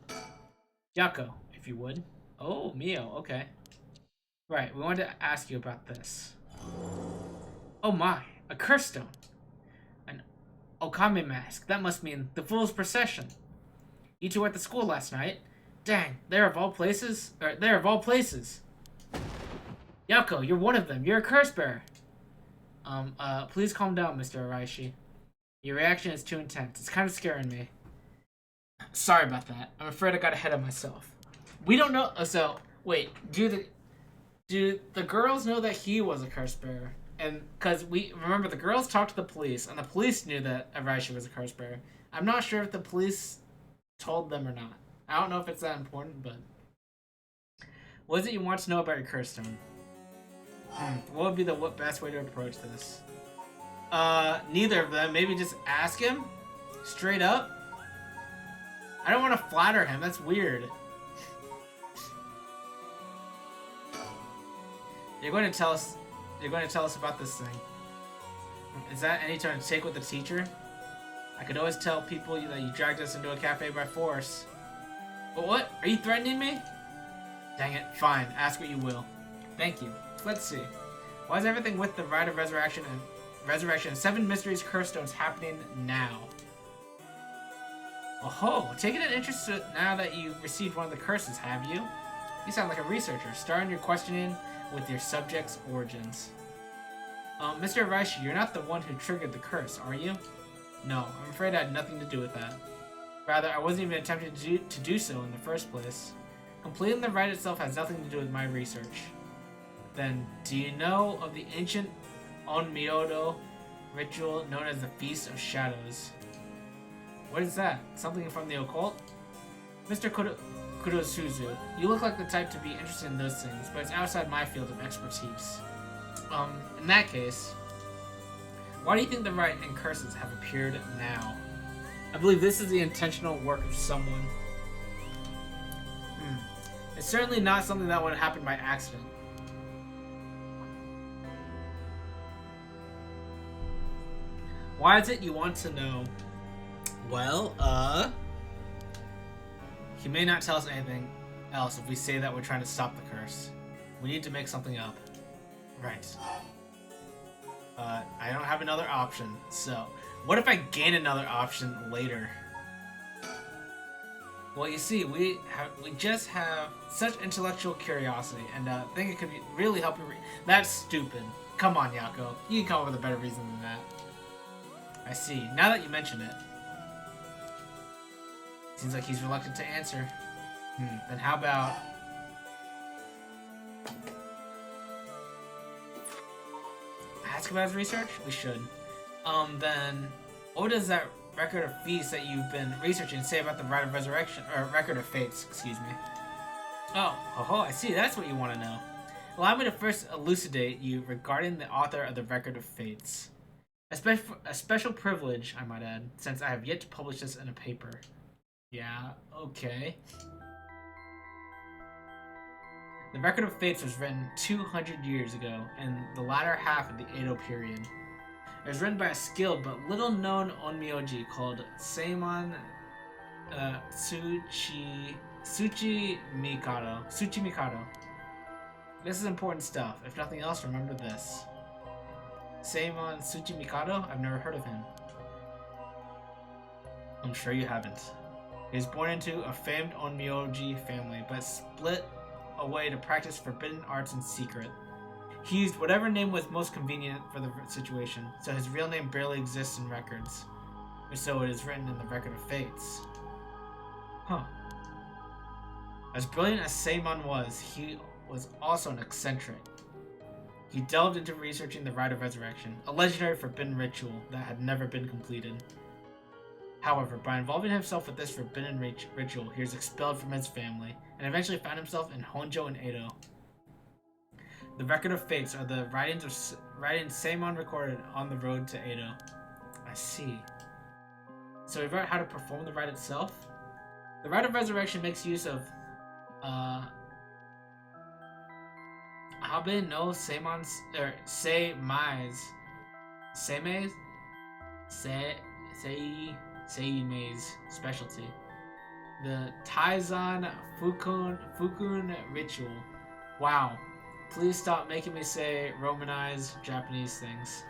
Yako, if you would. Oh, Mio, okay. Right, we wanted to ask you about this. Oh my, a curse stone. An Okame mask. That must mean the Fool's Procession. You two were at the school last night. Dang, there of all places. Yako, you're one of them. You're a curse bearer. Please calm down, Mr. Araishi. Your reaction is too intense. It's kind of scaring me. Sorry about that. I'm afraid I got ahead of myself. We don't know. So, wait. Do the girls know that he was a curse bearer? And because remember the girls talked to the police, and the police knew that Araishi was a curse bearer. I'm not sure if the police told them or not. I don't know if it's that important, but what is it you want to know about your curse stone? What would be the best way to approach this? Neither of them. Maybe just ask him straight up. I don't want to flatter him. That's weird. You're going to tell us about this thing. Is that any turn to take with the teacher? I could always tell people that you dragged us into a cafe by force. But what? Are you threatening me? Dang it. Fine. Ask what you will. Thank you. Let's see. Why is everything with the Rite of Resurrection and 7 Mysteries Curse Stones happening now? Oh, taking an interest now that you've received one of the curses, have you? You sound like a researcher, starting your questioning with your subject's origins. Mr. Araishi, you're not the one who triggered the curse, are you? No, I'm afraid I had nothing to do with that. Rather, I wasn't even attempting to do so in the first place. Completing the rite itself has nothing to do with my research. Then, do you know of the ancient Onmyodo ritual known as the Feast of Shadows? What is that? Something from the occult? Mr. Kurosuzu, you look like the type to be interested in those things, but it's outside my field of expertise. In that case, why do you think the rite and curses have appeared now? I believe this is the intentional work of someone. It's certainly not something that would happen by accident. Why is it you want to know? Well, he may not tell us anything else if we say that we're trying to stop the curse. We need to make something up. Right. I don't have another option, so... What if I gain another option later? Well, you see, we just have such intellectual curiosity, and think it could really help you That's stupid. Come on, Yako. You can come up with a better reason than that. I see. Now that you mention it. Seems like he's reluctant to answer. Then how about... ask about his research? We should. Then... what does that record of feats that you've been researching say about the Rite of Resurrection, or record of fates, excuse me? Oh, I see, that's what you want to know. Allow me to first elucidate you regarding the author of the record of fates. A special privilege, I might add, since I have yet to publish this in a paper. Yeah, okay. The record of fates was written 200 years ago, in the latter half of the Edo period. It was written by a skilled but little-known onmyoji called Seimon Tsuchi Mikado. This is important stuff. If nothing else, remember this. Seimon Tsuchi Mikado? I've never heard of him. I'm sure you haven't. He was born into a famed onmyoji family, but split away to practice forbidden arts in secret. He used whatever name was most convenient for the situation, so his real name barely exists in records. Or so it is written in the record of fates. Huh. As brilliant as Seimon was, he was also an eccentric. He delved into researching the Rite of Resurrection, a legendary forbidden ritual that had never been completed. However, by involving himself with this forbidden ritual, he was expelled from his family, and eventually found himself in Honjo and Edo. The record of fates are the writings Seimon recorded on the road to Edo. I see. So he wrote how to perform the rite itself? The Rite of Resurrection makes use of Habe no Seimon's Seimei's specialty. The Taizan Fukun ritual. Wow. Please stop making me say Romanized Japanese things.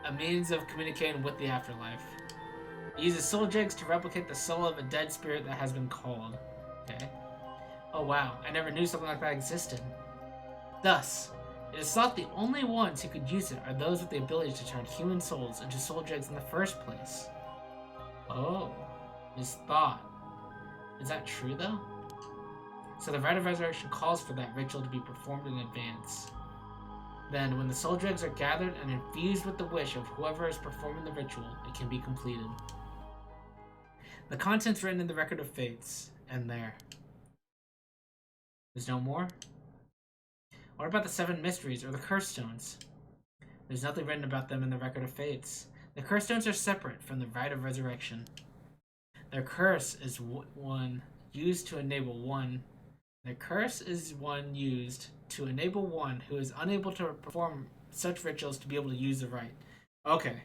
A means of communicating with the afterlife. It uses soul jigs to replicate the soul of a dead spirit that has been called. Okay. Oh wow, I never knew something like that existed. Thus, it is thought the only ones who could use it are those with the ability to turn human souls into soul jigs in the first place. Oh, it's thought. Is that true though? So the Rite of Resurrection calls for that ritual to be performed in advance. Then, when the soul dregs are gathered and infused with the wish of whoever is performing the ritual, it can be completed. The contents written in the Record of Fates end there. There's no more? What about the 7 mysteries or the curse stones? There's nothing written about them in the Record of Fates. The curse stones are separate from the Rite of Resurrection. Their curse is one used to enable one. The curse is one used to enable one who is unable to perform such rituals to be able to use the rite. Okay.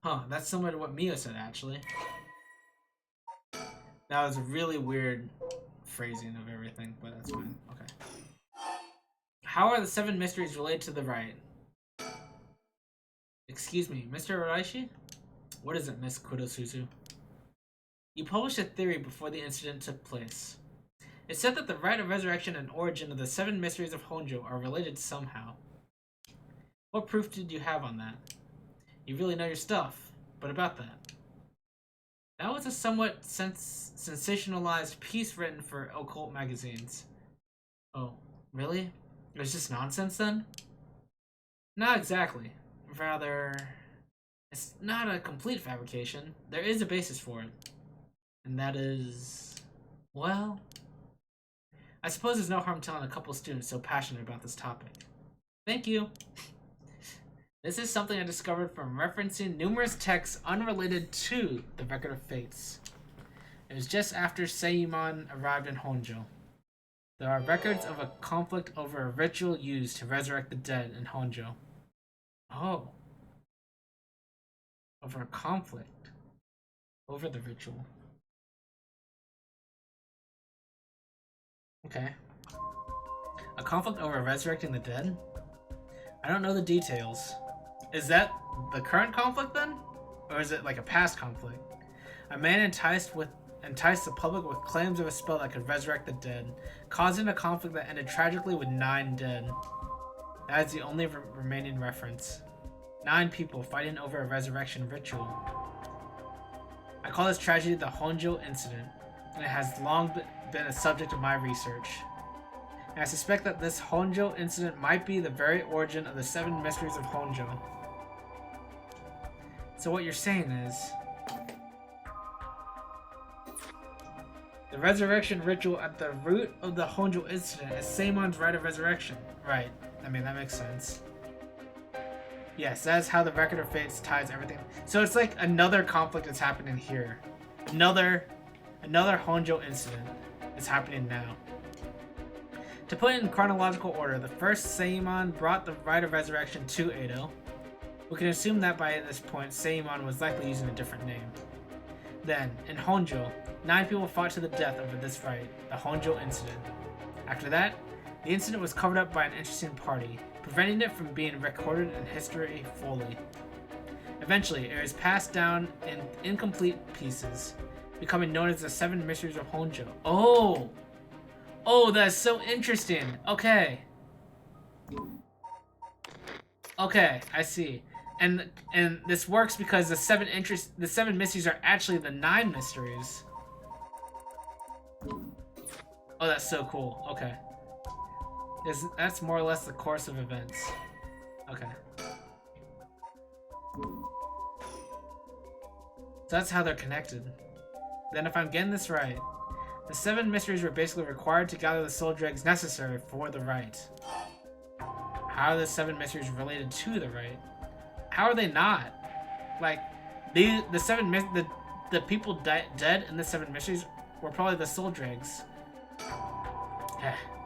Huh, that's similar to what Mio said, actually. That was a really weird phrasing of everything, but that's fine. Okay. How are the 7 mysteries related to the rite? Excuse me, Mr. Araishi? What is it, Miss Kurosuzu? You published a theory before the incident took place. It said that the Rite of Resurrection and origin of the 7 mysteries of Honjo are related somehow. What proof did you have on that? You really know your stuff, but about that. That was a somewhat sensationalized piece written for occult magazines. Oh, really? It was just nonsense then? Not exactly. Rather, it's not a complete fabrication. There is a basis for it. And that is... well... I suppose there's no harm telling a couple students so passionate about this topic. Thank you. This is something I discovered from referencing numerous texts unrelated to the Record of Fates. It was just after Seimon arrived in Honjo. There are records of a conflict over a ritual used to resurrect the dead in Honjo. Oh. Over a conflict. Over the ritual. Okay. A conflict over resurrecting the dead? I don't know the details. Is that the current conflict then? Or is it like a past conflict? A man enticed the public with claims of a spell that could resurrect the dead, causing a conflict that ended tragically with 9 dead. That is the only remaining reference. 9 people fighting over a resurrection ritual. I call this tragedy the Honjo incident, and it has long been a subject of my research. And I suspect that this Honjo incident might be the very origin of the 7 mysteries of Honjo. So what you're saying is, the resurrection ritual at the root of the Honjo incident is Seimon's rite of resurrection. Right. I mean, that makes sense. Yes, that is how the Record of Fates ties everything. So it's like another conflict that's happening here. Another Honjo incident is happening now. To put it in chronological order, the first Seimon brought the rite of resurrection to Edo. We can assume that by this point, Seimon was likely using a different name. Then, in Honjo, 9 people fought to the death over this rite, the Honjo incident. After that, the incident was covered up by an interesting party, preventing it from being recorded in history fully. Eventually, it was passed down in incomplete pieces, becoming known as the 7 Mysteries of Honjo. Oh! Oh, that's so interesting! Okay. Okay, I see. And this works because the 7 mysteries are actually the 9 mysteries. Oh, that's so cool. Okay. That's more or less the course of events. Okay. So that's how they're connected. Then if I'm getting this right, the 7 mysteries were basically required to gather the soul dregs necessary for the rite. How are the 7 mysteries related to the rite? How are they not? Like, the people dead in the 7 mysteries were probably the soul dregs.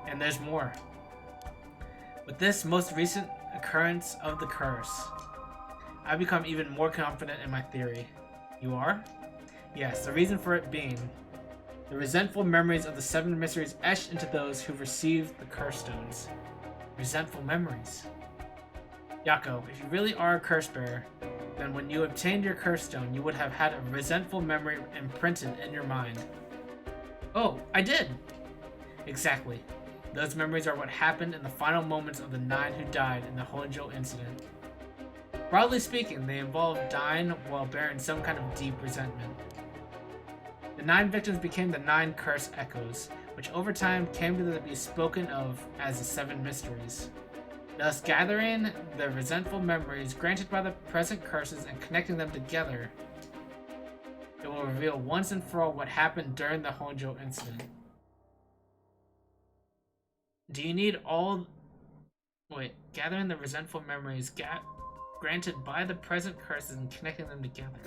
And there's more. With this most recent occurrence of the curse, I've become even more confident in my theory. You are? Yes, the reason for it being the resentful memories of the 7 mysteries etched into those who received the curse stones. Resentful memories. Yako, if you really are a curse bearer, then when you obtained your curse stone, you would have had a resentful memory imprinted in your mind. Oh, I did! Exactly. Those memories are what happened in the final moments of the 9 who died in the Honjo incident. Broadly speaking, they involved dying while bearing some kind of deep resentment. The 9 victims became the 9 curse echoes, which over time came to be spoken of as the 7 mysteries. Thus, gathering the resentful memories granted by the present curses and connecting them together, it will reveal once and for all what happened during the Honjo incident. Do you need all... Wait, gathering the resentful memories granted by the present curses and connecting them together.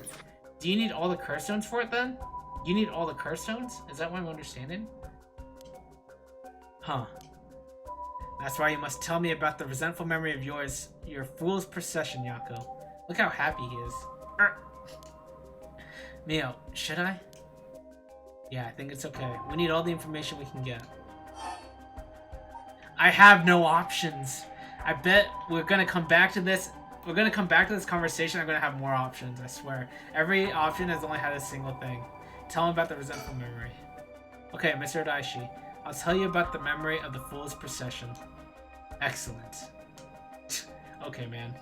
Do you need all the curse stones for it then? You need all the curse stones? Is that what I'm understanding? Huh. That's why you must tell me about the resentful memory of yours, your fool's procession, Yako. Look how happy he is. Mio, should I? Yeah, I think it's okay. We need all the information we can get. I have no options. I bet we're gonna come back to this. We're gonna come back to this conversation. I'm gonna have more options, I swear. Every option has only had a single thing. Tell him about the resentful memory. Okay, Mr. Daishi. I'll tell you about the memory of the Fool's Procession. Excellent. Okay, man.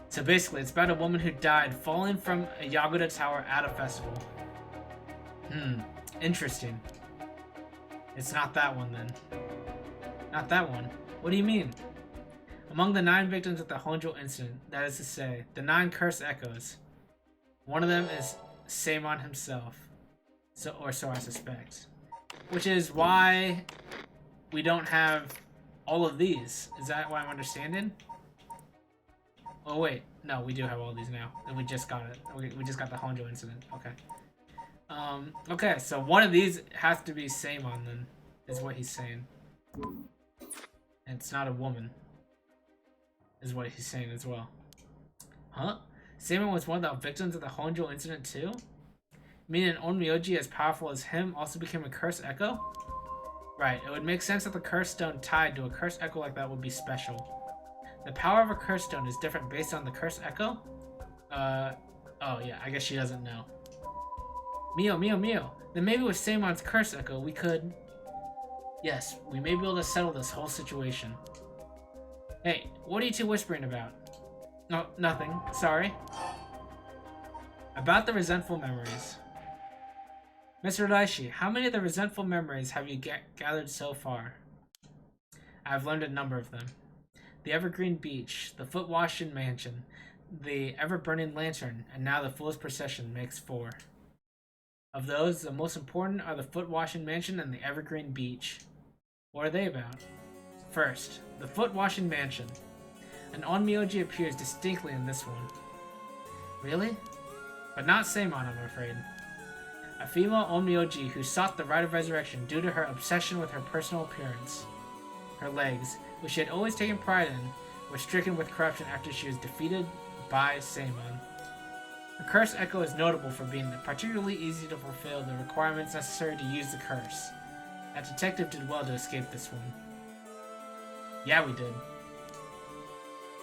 So basically, it's about a woman who died falling from a Yagoda tower at a festival. Interesting. It's not that one, then. Not that one? What do you mean? Among the 9 victims of the Honjo incident, that is to say, the 9 curse echoes, one of them is Seimon himself. So I suspect. Which is why we don't have all of these. Is that what I'm understanding? Oh wait, no, we do have all these now. And we just got it. We just got the Honjo incident. Okay. Okay, so one of these has to be Samon then, is what he's saying. And it's not a woman, is what he's saying as well. Huh? Samon was one of the victims of the Honjo incident too? Meaning an Onmyoji as powerful as him also became a cursed echo? Right, it would make sense that the curse stone tied to a cursed echo like that would be special. The power of a curse stone is different based on the cursed echo? Oh yeah, I guess she doesn't know. Mio. Then maybe with Samon's curse echo, we could... Yes, we may be able to settle this whole situation. Hey, what are you two whispering about? No, nothing. Sorry. About the resentful memories. Mr. Daishi, how many of the resentful memories have you gathered so far? I've learned a number of them. The Evergreen Beach, the Foot Washing Mansion, the Ever-Burning Lantern, and now the Fool's Procession makes 4. Of those, the most important are the Foot Washing Mansion and the Evergreen Beach. What are they about? First, the Foot Washing Mansion. An Onmyoji appears distinctly in this one. Really? But not Samon, I'm afraid. A female Onmyoji who sought the rite of resurrection due to her obsession with her personal appearance. Her legs, which she had always taken pride in, were stricken with corruption after she was defeated by Samon. The curse echo is notable for being particularly easy to fulfill the requirements necessary to use the curse. That detective did well to escape this one. Yeah, we did.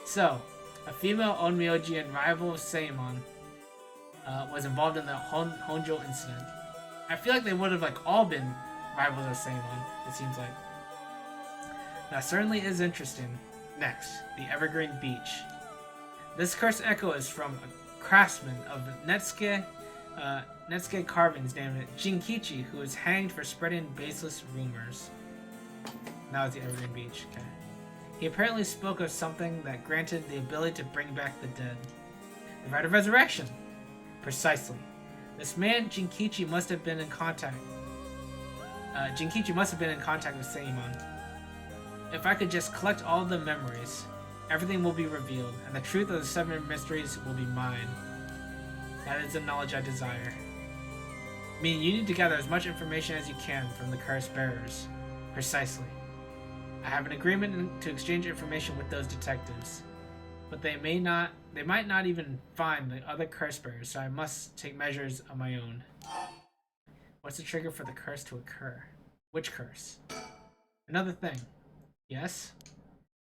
So, a female Onmyoji and rival of Samon was involved in the Honjo incident. I feel like they would have all been rivals of Samon, it seems like. That certainly is interesting. Next, the Evergreen Beach. This cursed echo is from a craftsman of Netsuke carvings named Jinkichi, who was hanged for spreading baseless rumors. Now it's the Evergreen Beach. Okay. He apparently spoke of something that granted the ability to bring back the dead. The rite of resurrection! Precisely. This man, Jinkichi, must have been in contact. With Samon. If I could just collect all the memories, everything will be revealed, and the truth of the 7 mysteries will be mine. That is the knowledge I desire. Meaning you need to gather as much information as you can from the curse bearers. Precisely. I have an agreement to exchange information with those detectives, but they might not even find the other curse bearers, so I must take measures of my own. What's the trigger for the curse to occur? Which curse? Another thing. Yes?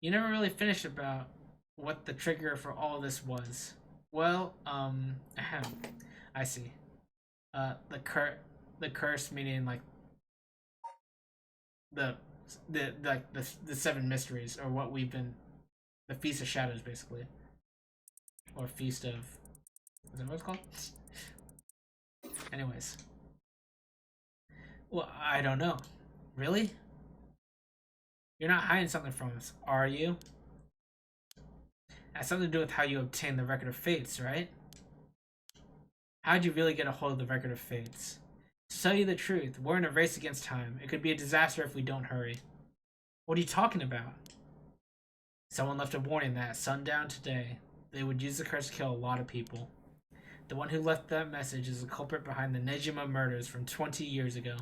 You never really finished about what the trigger for all of this was. Well, I see. The curse meaning the 7 mysteries, or what we've been, the Feast of Shadows, basically, or Feast of, is that what it's called? Anyways, well, I don't know. Really? You're not hiding something from us, are you? It has something to do with how you obtained the Record of Fates, right? How'd you really get a hold of the Record of Fates? To tell you the truth, we're in a race against time. It could be a disaster if we don't hurry. What are you talking about? Someone left a warning that at sundown today, they would use the curse to kill a lot of people. The one who left that message is the culprit behind the Nejima murders from 20 years ago.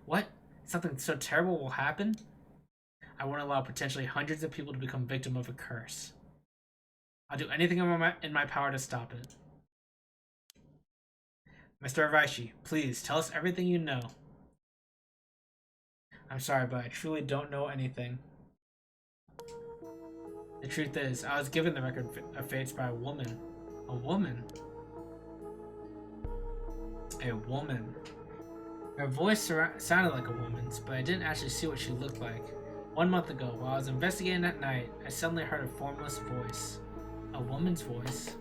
What? Something so terrible will happen? I won't allow potentially hundreds of people to become victim of a curse. I'll do anything in my power to stop it. Mr. Araishi, please, tell us everything you know. I'm sorry, but I truly don't know anything. The truth is, I was given the Record of Fates by a woman. A woman? A woman. Her voice sounded like a woman's, but I didn't actually see what she looked like. 1 month ago, while I was investigating at night, I suddenly heard a formless voice. A woman's voice.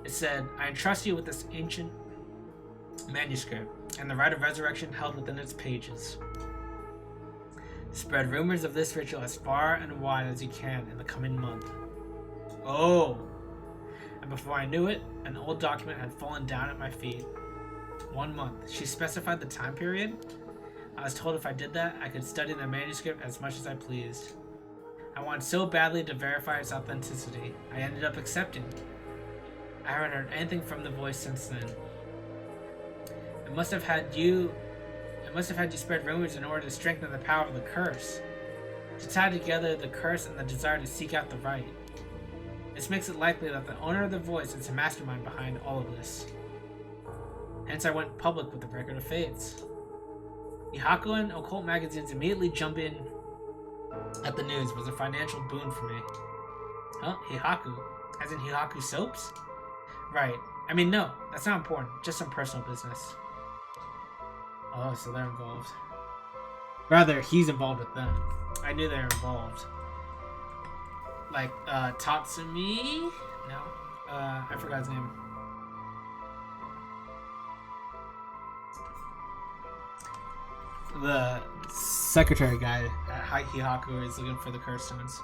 It said, I entrust you with this ancient manuscript, and the rite of resurrection held within its pages. Spread rumors of this ritual as far and wide as you can in the coming month. Oh! And before I knew it, an old document had fallen down at my feet. 1 month. She specified the time period? I was told if I did that, I could study the manuscript as much as I pleased. I wanted so badly to verify its authenticity, I ended up accepting. I haven't heard anything from the voice since then. It must have had you spread rumors in order to strengthen the power of the curse. To tie together the curse and the desire to seek out the right. This makes it likely that the owner of the voice is the mastermind behind all of this. Hence I went public with the Record of Fates. Hihaku and occult magazines immediately jump in at the news was a financial boon for me. Huh? Hihaku? As in Hihaku soaps? Right. I mean, no, that's not important. Just some personal business. Oh, so they're involved. Rather, he's involved with them. I knew they were involved. Like, Tatsumi? No. I forgot his name. The secretary guy at Hihaku is looking for the curse stones.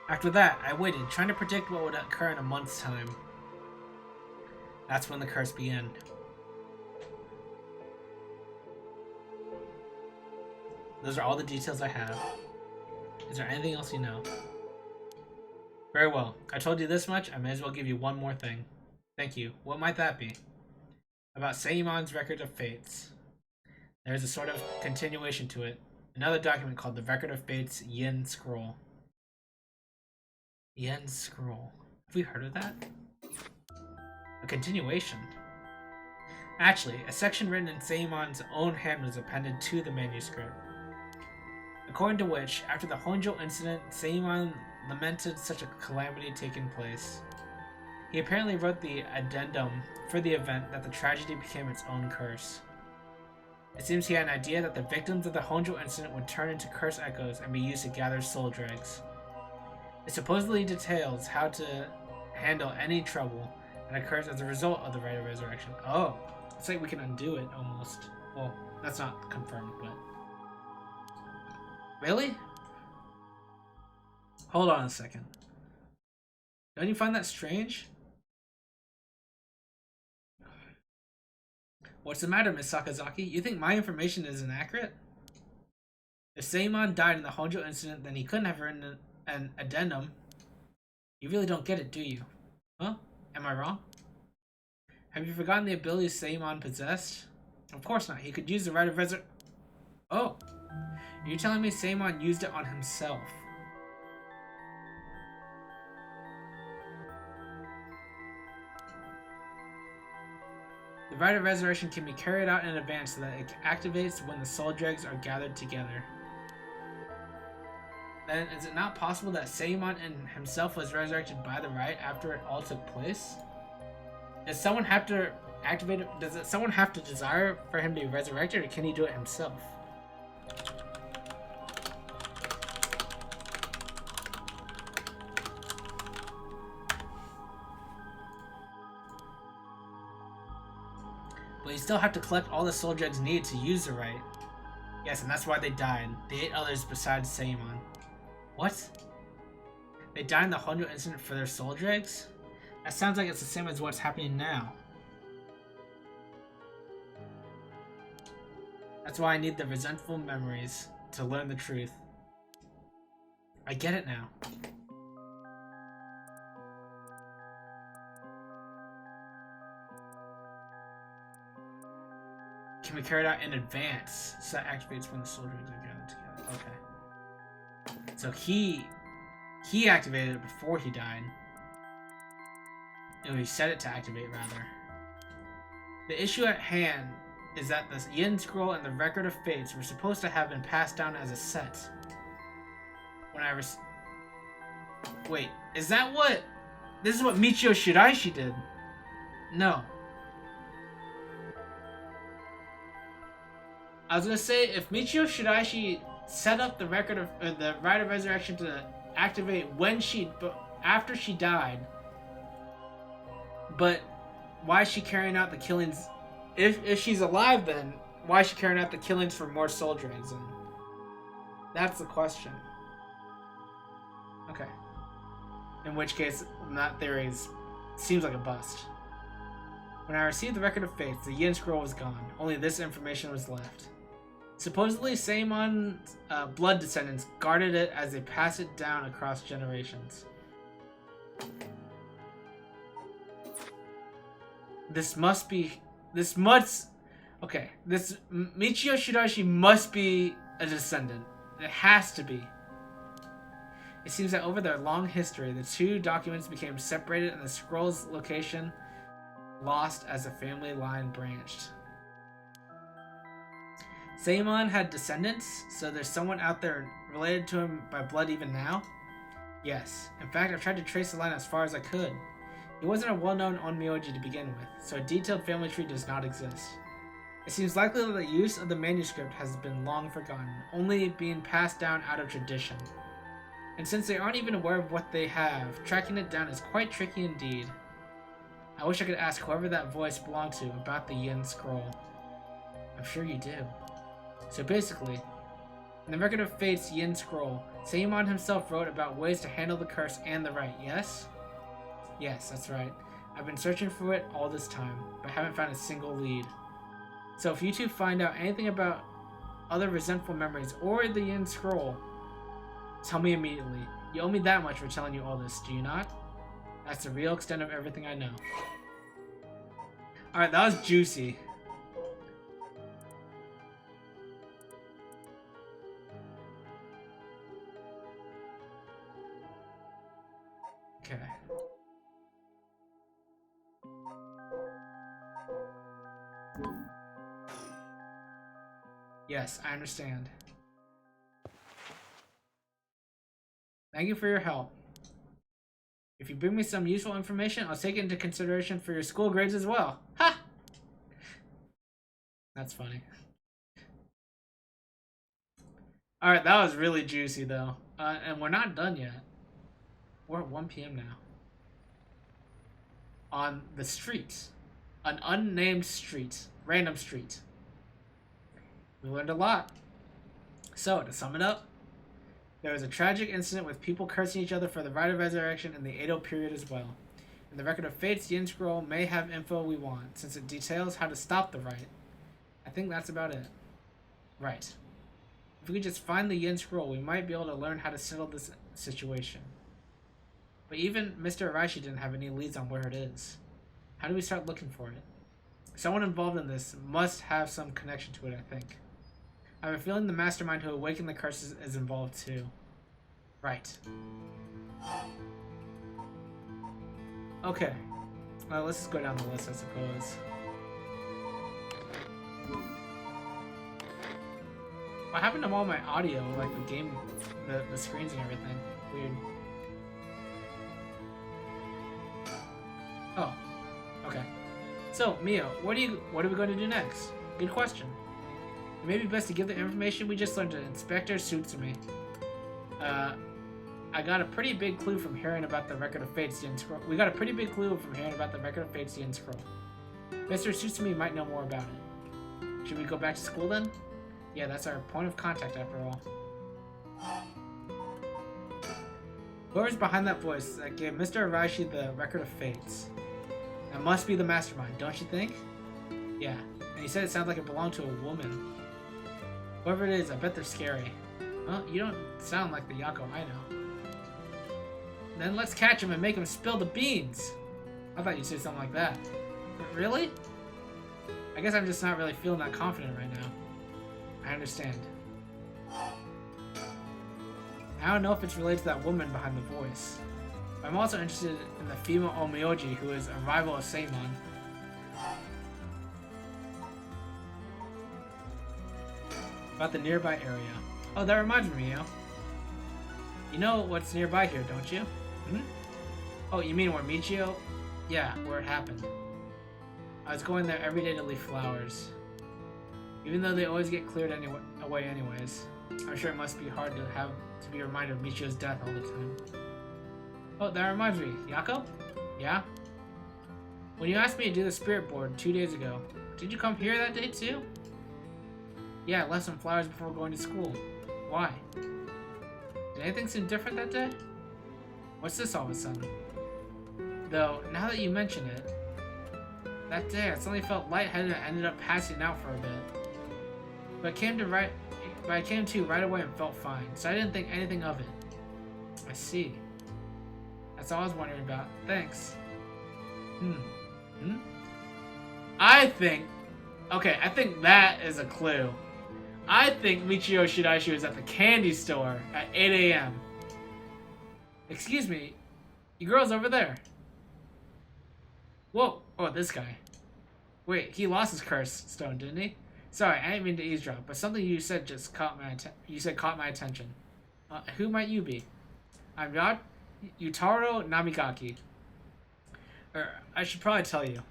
After that, I waited, trying to predict what would occur in a month's time. That's when the curse began. Those are all the details I have. Is there anything else you know? Very well. I told you this much, I may as well give you one more thing. Thank you. What might that be? About Seimon's Record of Fates. There's a sort of continuation to it. Another document called the Record of Fates Yin Scroll. Yin Scroll. Have we heard of that? A continuation. Actually, a section written in Seimon's own hand was appended to the manuscript. According to which, after the Honjo incident, Seimon lamented such a calamity taking place. He apparently wrote the addendum for the event that the tragedy became its own curse. It seems he had an idea that the victims of the Honjo incident would turn into curse echoes and be used to gather soul dregs. It supposedly details how to handle any trouble that occurs as a result of the rite of resurrection. Oh, it's like we can undo it almost. Well, that's not confirmed, but... Really? Hold on a second. Don't you find that strange? What's the matter, Miss Sakazaki? You think my information is inaccurate? If Seimon died in the Honjo incident, then he couldn't have written an addendum. You really don't get it, do you? Huh? Am I wrong? Have you forgotten the abilities Seimon possessed? Of course not. He could use the rite of resurrection. Oh. You're telling me Seimon used it on himself? The rite of resurrection can be carried out in advance so that it activates when the soul dregs are gathered together. Then, is it not possible that Seimon and himself was resurrected by the rite after it all took place? Does someone have to activate it? Does someone have to desire for him to be resurrected, or can he do it himself? But you still have to collect all the soul dregs needed to use the rite. Yes, and that's why they died. The 8 others besides Seimon. What? They died in the Honjo incident for their soul dregs? That sounds like it's the same as what's happening now. That's why I need the resentful memories to learn the truth. I get it now. Can be carried out in advance, so that activates when the soul dregs are gathered together. Okay. So he activated it before he died. No, he set it to activate, rather. The issue at hand is that the Yin Scroll and the Record of Fates were supposed to have been passed down as a set. When I Wait, is that what... This is what Michio Shiraishi did? No. I was gonna say, if Michio Shiraishi set up the record of the Rite of Resurrection to activate when after she died, but why is she carrying out the killings? If she's alive, then why is she carrying out the killings for more soul dregs? And that's the question. Okay. In which case, that theory seems like a bust. When I received the Record of Fates, the Yin Scroll was gone. Only this information was left. Supposedly, Seimon's blood descendants guarded it as they passed it down across generations. This must be... This must... Okay, this Michio Shidashi must be a descendant. It has to be. It seems that over their long history, the two documents became separated and the scroll's location lost as the family line branched. Seimon had descendants, so there's someone out there related to him by blood even now? Yes. In fact, I've tried to trace the line as far as I could. He wasn't a well-known onmyoji to begin with, so a detailed family tree does not exist. It seems likely that the use of the manuscript has been long forgotten, only being passed down out of tradition. And since they aren't even aware of what they have, tracking it down is quite tricky indeed. I wish I could ask whoever that voice belonged to about the Yin Scroll. I'm sure you do. So basically, in the Record of Fate's Yin Scroll, Seimon himself wrote about ways to handle the curse and the rite, yes? Yes, that's right. I've been searching for it all this time, but haven't found a single lead. So if you two find out anything about other resentful memories or the Yin Scroll, tell me immediately. You owe me that much for telling you all this, do you not? That's the real extent of everything I know. Alright, that was juicy. Okay. Yes, I understand. Thank you for your help. If you bring me some useful information, I'll take it into consideration for your school grades as well. Ha! That's funny. Alright, that was really juicy though. And we're not done yet. We're at 1 p.m. now. On the street. An unnamed street. Random street. We learned a lot. So, to sum it up, there was a tragic incident with people cursing each other for the rite of resurrection in the Edo period as well. And the Record of Fate's Yin Scroll may have info we want, since it details how to stop the rite. I think that's about it. Right. If we could just find the Yin Scroll, we might be able to learn how to settle this situation. But even Mr. Araishi didn't have any leads on where it is. How do we start looking for it? Someone involved in this must have some connection to it, I think. I have a feeling the mastermind who awakened the curses is involved too. Right. Okay. Well, let's just go down the list, I suppose. What happened to all my audio, like the game, the screens and everything? Weird. Oh, okay. So, Mio, what are we going to do next? Good question. It may be best to give the information we just learned to Inspector Tsutsumi. I got a pretty big clue from hearing about the Record of Fate's Yin Scroll. We got a pretty big clue from hearing about the Record of Fate's Yin Scroll. Mr. Tsutsumi might know more about it. Should we go back to school then? Yeah, that's our point of contact after all. Whoever's behind that voice that gave Mr. Araishi the Record of Fates. That must be the mastermind, don't you think? Yeah, and he said it sounds like it belonged to a woman. Whoever it is, I bet they're scary. Well, you don't sound like the Yako I know. Then let's catch him and make him spill the beans. I thought you'd say something like that. Really? I guess I'm just not really feeling that confident right now. I understand. I don't know if it's related to that woman behind the voice. But I'm also interested in the female Onmyoji who is a rival of Seimon. About the nearby area. Oh, that reminds me, Mio. You know what's nearby here, don't you? Hmm? Oh, you mean where Michio? Yeah, where it happened. I was going there every day to leave flowers. Even though they always get cleared away anyways. I'm sure it must be hard to be reminded of Michio's death all the time. Oh, that reminds me. Yako? Yeah? When you asked me to do the spirit board 2 days ago, did you come here that day too? Yeah, I left some flowers before going to school. Why? Did anything seem different that day? What's this all of a sudden? Though, now that you mention it, that day I suddenly felt lightheaded and ended up passing out for a bit. But I came to right away and felt fine, so I didn't think anything of it. I see. That's all I was wondering about. Thanks. I think... Okay, I think that is a clue. I think Michio Shiraishi was at the candy store at 8 a.m. Excuse me, you girl's over there. Whoa, oh, this guy. Wait, he lost his curse stone, didn't he? Sorry, I didn't mean to eavesdrop, but something you said just caught my attention. Who might you be? I'm not Yutaro Namigaki. Or, I should probably tell you.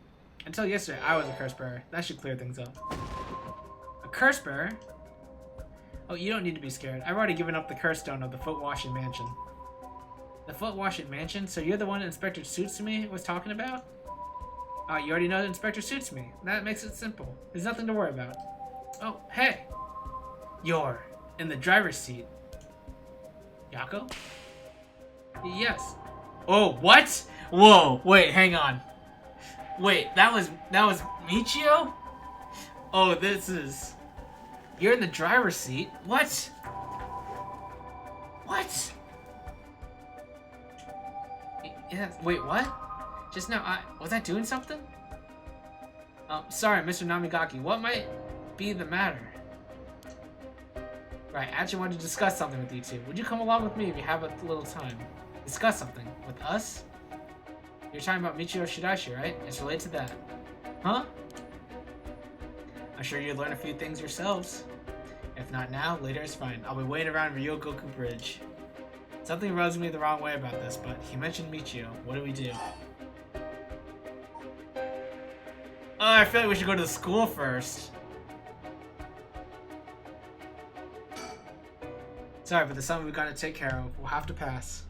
Until yesterday, I was a curse bearer. That should clear things up. A curse bearer? Oh, you don't need to be scared. I've already given up the curse stone of the Foot Washing Mansion. The Foot Washing Mansion? So you're the one Inspector Tsutsumi was talking about? Oh, you already know that Inspector Tsutsumi. That makes it simple. There's nothing to worry about. Oh, hey! You're in the driver's seat. Yako? Yes. Oh, what? Whoa, wait, hang on. Wait, that was Michio? Oh, this is... You're in the driver's seat? What? What? Yeah, wait, what? Just now, was I doing something? Sorry, Mr. Namigaki, what might be the matter? Right, I actually wanted to discuss something with you two. Would you come along with me if you have a little time? Discuss something? With us? You're talking about Michio Shiraishi, right? It's related to that. Huh? I'm sure you'll learn a few things yourselves. If not now, later is fine. I'll be waiting around Ryogoku Bridge. Something rubs me the wrong way about this, but he mentioned Michio. What do we do? Oh, I feel like we should go to the school first. Sorry, but there's something we've got to take care of. We'll have to pass.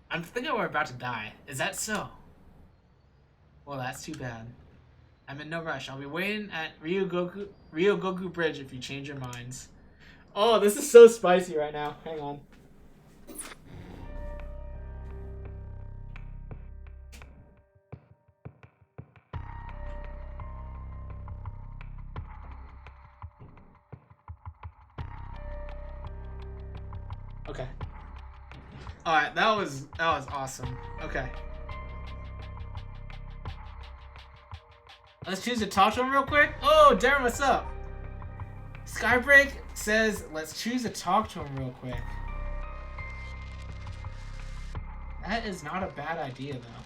I'm thinking we're about to die. Is that so? Well, that's too bad. I'm in no rush. I'll be waiting at Ryogoku Bridge if you change your minds. Oh, this is so spicy right now. Hang on. Okay. Alright, that was awesome. Okay. Let's choose to talk to him real quick. Oh, Darren, what's up? Skybreak says, let's choose to talk to him real quick. That is not a bad idea, though.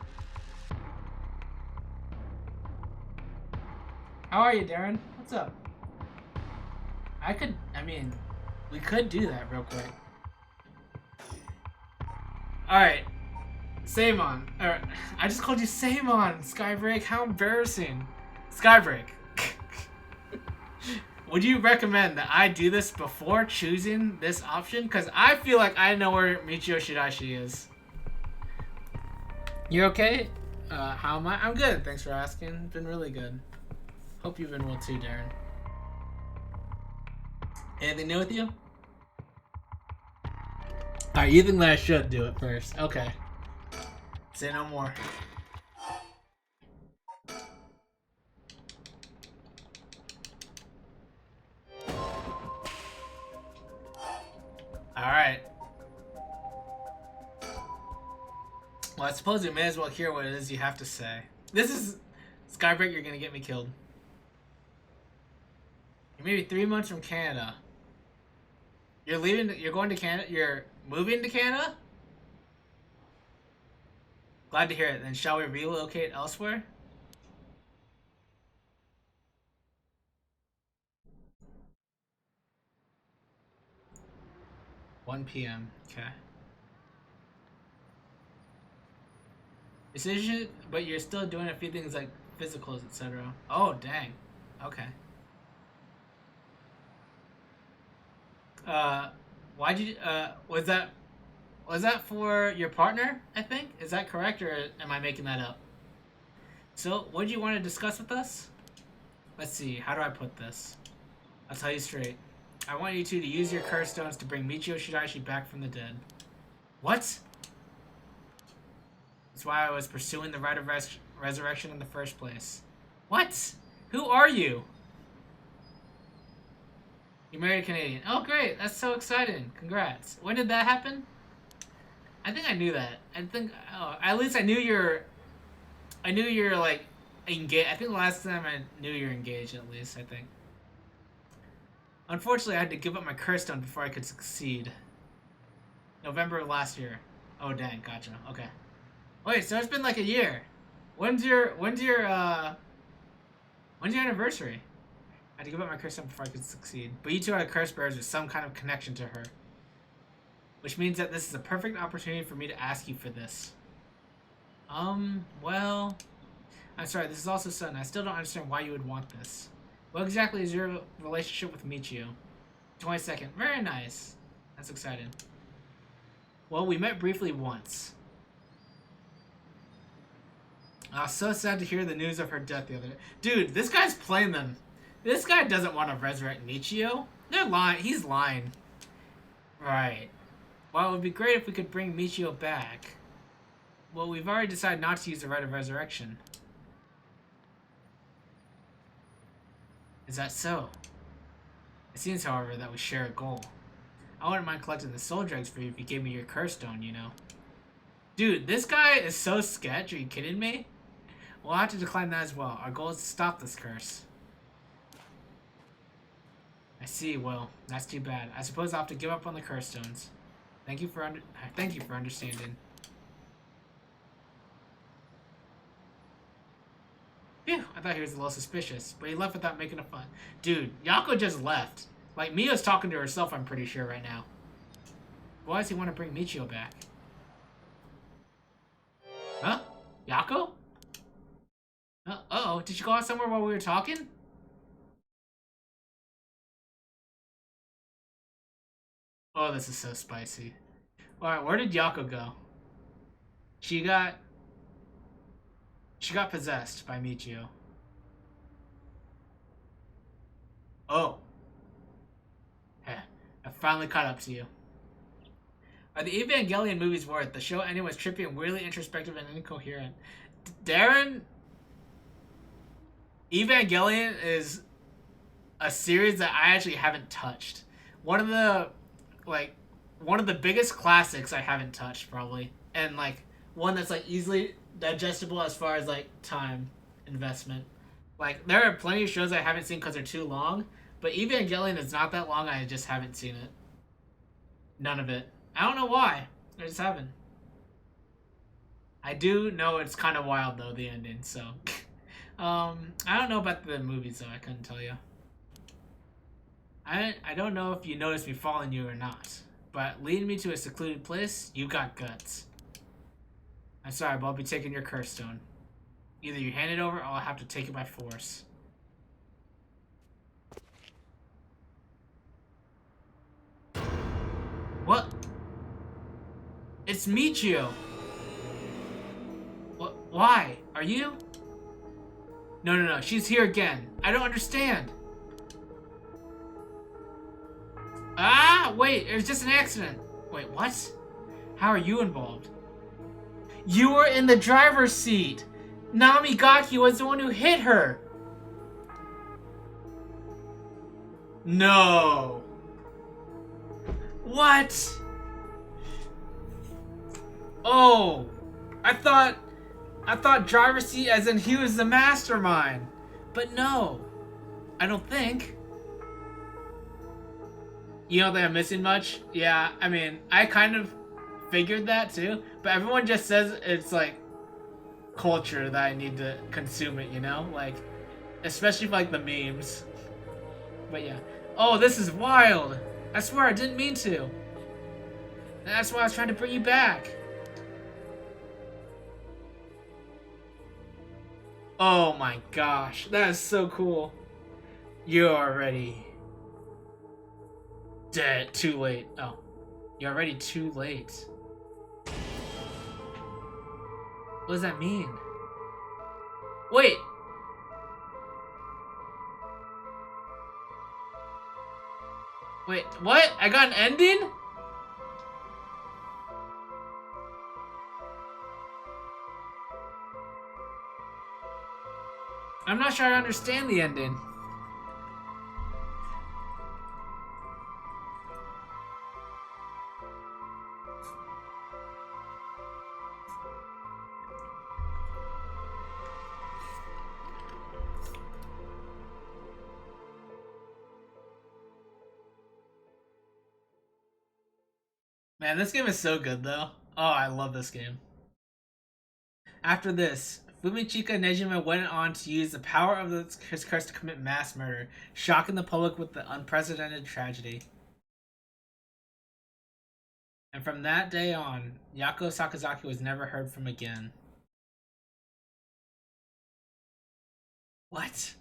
How are you, Darren? What's up? We could do that real quick. Alright. Samon. I just called you Samon, Skybreak. How embarrassing. Skybreak. Would you recommend that I do this before choosing this option? Because I feel like I know where Michio Shiraishi is. You okay? How am I? I'm good. Thanks for asking. Been really good. Hope you've been well too, Darren. Anything new with you? Alright, you think that I should do it first. Okay. Say no more. Alright. Well, I suppose we may as well hear what it is you have to say. This is... Skybreak, you're gonna get me killed. You're maybe 3 months from Canada. You're going to Canada? You're moving to Canada? Glad to hear it. Then shall we relocate elsewhere? (1 p.m.) Okay. Decision, but you're still doing a few things like physicals, etc. Oh, dang. Okay. Why'd you, was that for your partner, I think? Is that correct, or am I making that up? So, what do you want to discuss with us? Let's see, how do I put this? I'll tell you straight. I want you two to use your curse stones to bring Michio Shiraishi back from the dead. What? That's why I was pursuing the rite of resurrection in the first place. What? Who are you? You married a Canadian. Oh, great. That's so exciting. Congrats. When did that happen? I think I knew that. I think... Oh, at least I knew your I knew you're like engaged. I think the last time I knew you're engaged, at least. I think. Unfortunately, I had to give up my curse stone before I could succeed. November of last year. Oh dang, gotcha. Okay. Wait, so it's been like a year. When's your anniversary? I had to give up my curse stone before I could succeed. But you two are the curse bearers with some kind of connection to her. Which means that this is a perfect opportunity for me to ask you for this. Well... I'm sorry, this is also sudden. I still don't understand why you would want this. What exactly is your relationship with Michio? 22nd. Very nice. That's exciting. Well, we met briefly once. I was so sad to hear the news of her death the other day. Dude, this guy's playing them. This guy doesn't want to resurrect Michio. They're lying. He's lying. Right. Well, it would be great if we could bring Michio back. Well, we've already decided not to use the rite of resurrection. Is that so? It seems, however, that we share a goal. I wouldn't mind collecting the soul dregs for you if you gave me your curse stone, you know. Dude, this guy is so sketch. Are you kidding me? We'll have to decline that as well. Our goal is to stop this curse. I see. Well, that's too bad. I suppose I'll have to give up on the curse stones. Thank you for understanding. Phew, I thought he was a little suspicious, but he left without making a fun. Dude, Yako just left. Like, Mia's talking to herself, I'm pretty sure, right now. Why does he want to bring Michio back? Huh? Yako? Uh-oh, did you go out somewhere while we were talking? Oh, this is so spicy. Alright, where did Yako go? She got possessed by Michio. Oh. Heh. I finally caught up to you. Are the Evangelion movies worth? The show ending was trippy and weirdly introspective and incoherent. Darren, Evangelion is a series that I actually haven't touched. One of the biggest classics I haven't touched, probably. And, like, one that's, like, easily digestible as far as, like, time investment. Like, there are plenty of shows I haven't seen because they're too long, but Evangelion is not that long. I just haven't seen it. None of it. I don't know why. I just haven't. I do know it's kind of wild, though, the ending, so... I don't know about the movies, though. I couldn't tell you. I don't know if you noticed me following you or not, but leading me to a secluded place, you got guts. I'm sorry, but I'll be taking your curse stone. Either you hand it over, or I'll have to take it by force. What? It's Michio. What? Why? Are you? No. She's here again. I don't understand. Ah, wait. It was just an accident. Wait, what? How are you involved? You were in the driver's seat. Namigaki was the one who hit her. No. What? Oh, I thought driver's seat as in he was the mastermind. But no, I don't think. You don't think I'm missing much? Yeah, I mean, I kind of figured that too, but everyone just says it's like culture that I need to consume it, you know? Like, especially for, like, the memes. But yeah. Oh, this is wild. I swear I didn't mean to. That's why I was trying to bring you back. Oh my gosh, that is so cool. You're already dead. Too late. Oh, you're already too late. What does that mean? Wait. Wait, what? I got an ending? I'm not sure I understand the ending. Man, this game is so good though. Oh, I love this game. After this, Fumichika Nejima went on to use the power of his curse to commit mass murder, shocking the public with the unprecedented tragedy. And from that day on, Yako Sakazaki was never heard from again. What?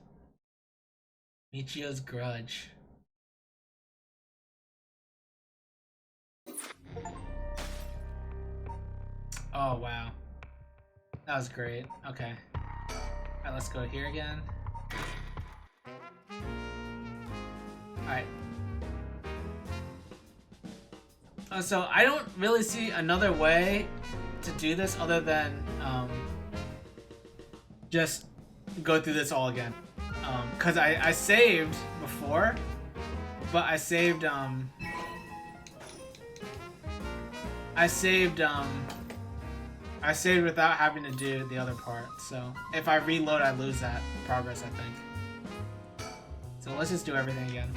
Michio's grudge. Oh, wow. That was great. Okay. Alright, let's go here again. Alright. So I don't really see another way to do this other than just go through this all again. Cause I saved before, but I saved without having to do the other part. So if I reload, I lose that progress, I think. So let's just do everything again.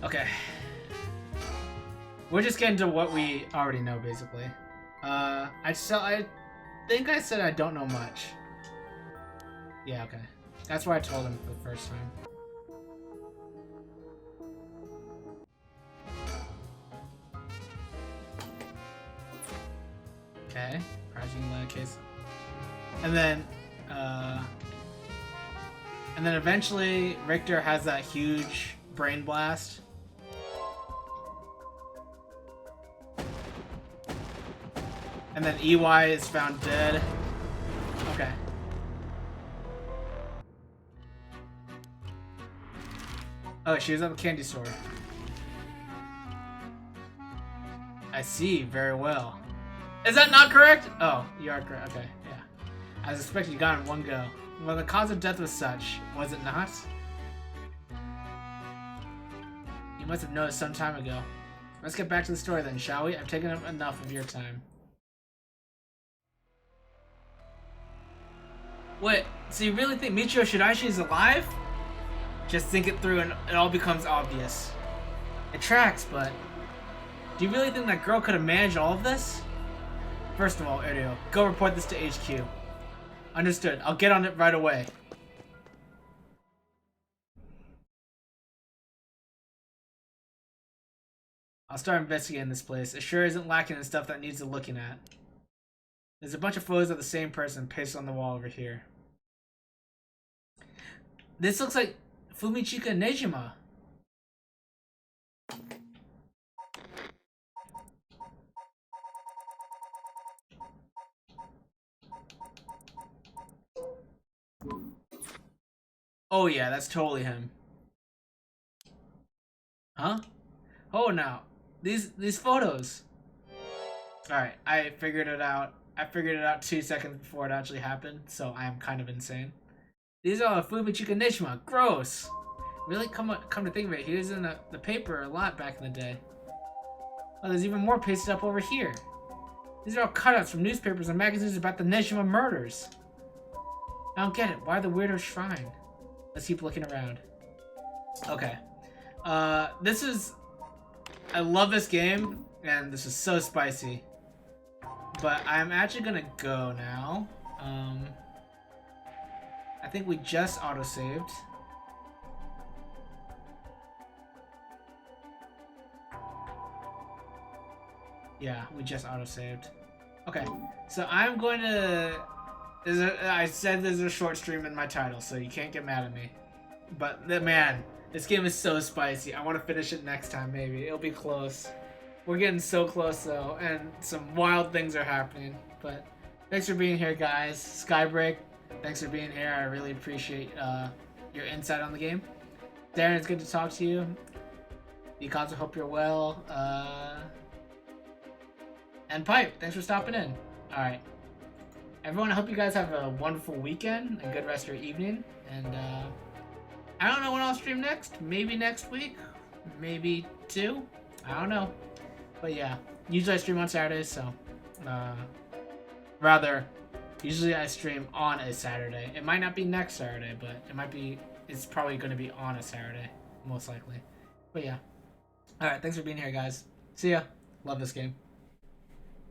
Okay. We're just getting to what we already know, basically. I think I said I don't know much. Yeah, okay. That's what I told him for the first time. Okay. Project in case. And then eventually Richter has that huge brain blast. And then EY is found dead. Okay. Oh, she was at a candy store. I see, very well. Is that not correct? Oh, you are correct. Okay, yeah. As expected, you got in one go. Well, the cause of death was such, was it not? You must have noticed some time ago. Let's get back to the story then, shall we? I've taken up enough of your time. Wait, so you really think Michio Shiraishi is alive? Just think it through and it all becomes obvious. It tracks, but do you really think that girl could have managed all of this? First of all, Iryo, go report this to HQ. Understood. I'll get on it right away. I'll start investigating this place. It sure isn't lacking in stuff that needs a looking at. There's a bunch of photos of the same person pasted on the wall over here. This looks like Fumichika Nejima. Oh yeah, that's totally him. Huh? Oh now, these photos. All right, I figured it out. I figured it out 2 seconds before it actually happened, so I am kind of insane. These are Fumichika Nejima. Gross. Really, come to think of it, he was in the paper a lot back in the day. Oh, there's even more pasted up over here. These are all cutouts from newspapers and magazines about the Nejima murders. I don't get it. Why the weirdo shrine? Let's keep looking around. Okay. This is... I love this game, and this is so spicy. But I'm actually gonna go now. I think we just autosaved. Yeah, we just autosaved. Okay, so I'm going to... I said there's a short stream in my title, so you can't get mad at me. But, man, this game is so spicy. I want to finish it next time, maybe. It'll be close. We're getting so close, though, and some wild things are happening. But thanks for being here, guys. Skybreak, thanks for being here. I really appreciate your insight on the game. Darren, it's good to talk to you. Ikazu, hope you're well. And Pipe, thanks for stopping in. Alright. everyone, I hope you guys have a wonderful weekend, a good rest of your evening, and I don't know when I'll stream next. Maybe next week, maybe 2. I don't know, but yeah, usually I stream on Saturdays, so rather, usually I stream on a Saturday. It might not be next Saturday, but it might be. It's probably going to be on a Saturday, most likely. But yeah. All right, thanks for being here, guys. See ya. Love this game.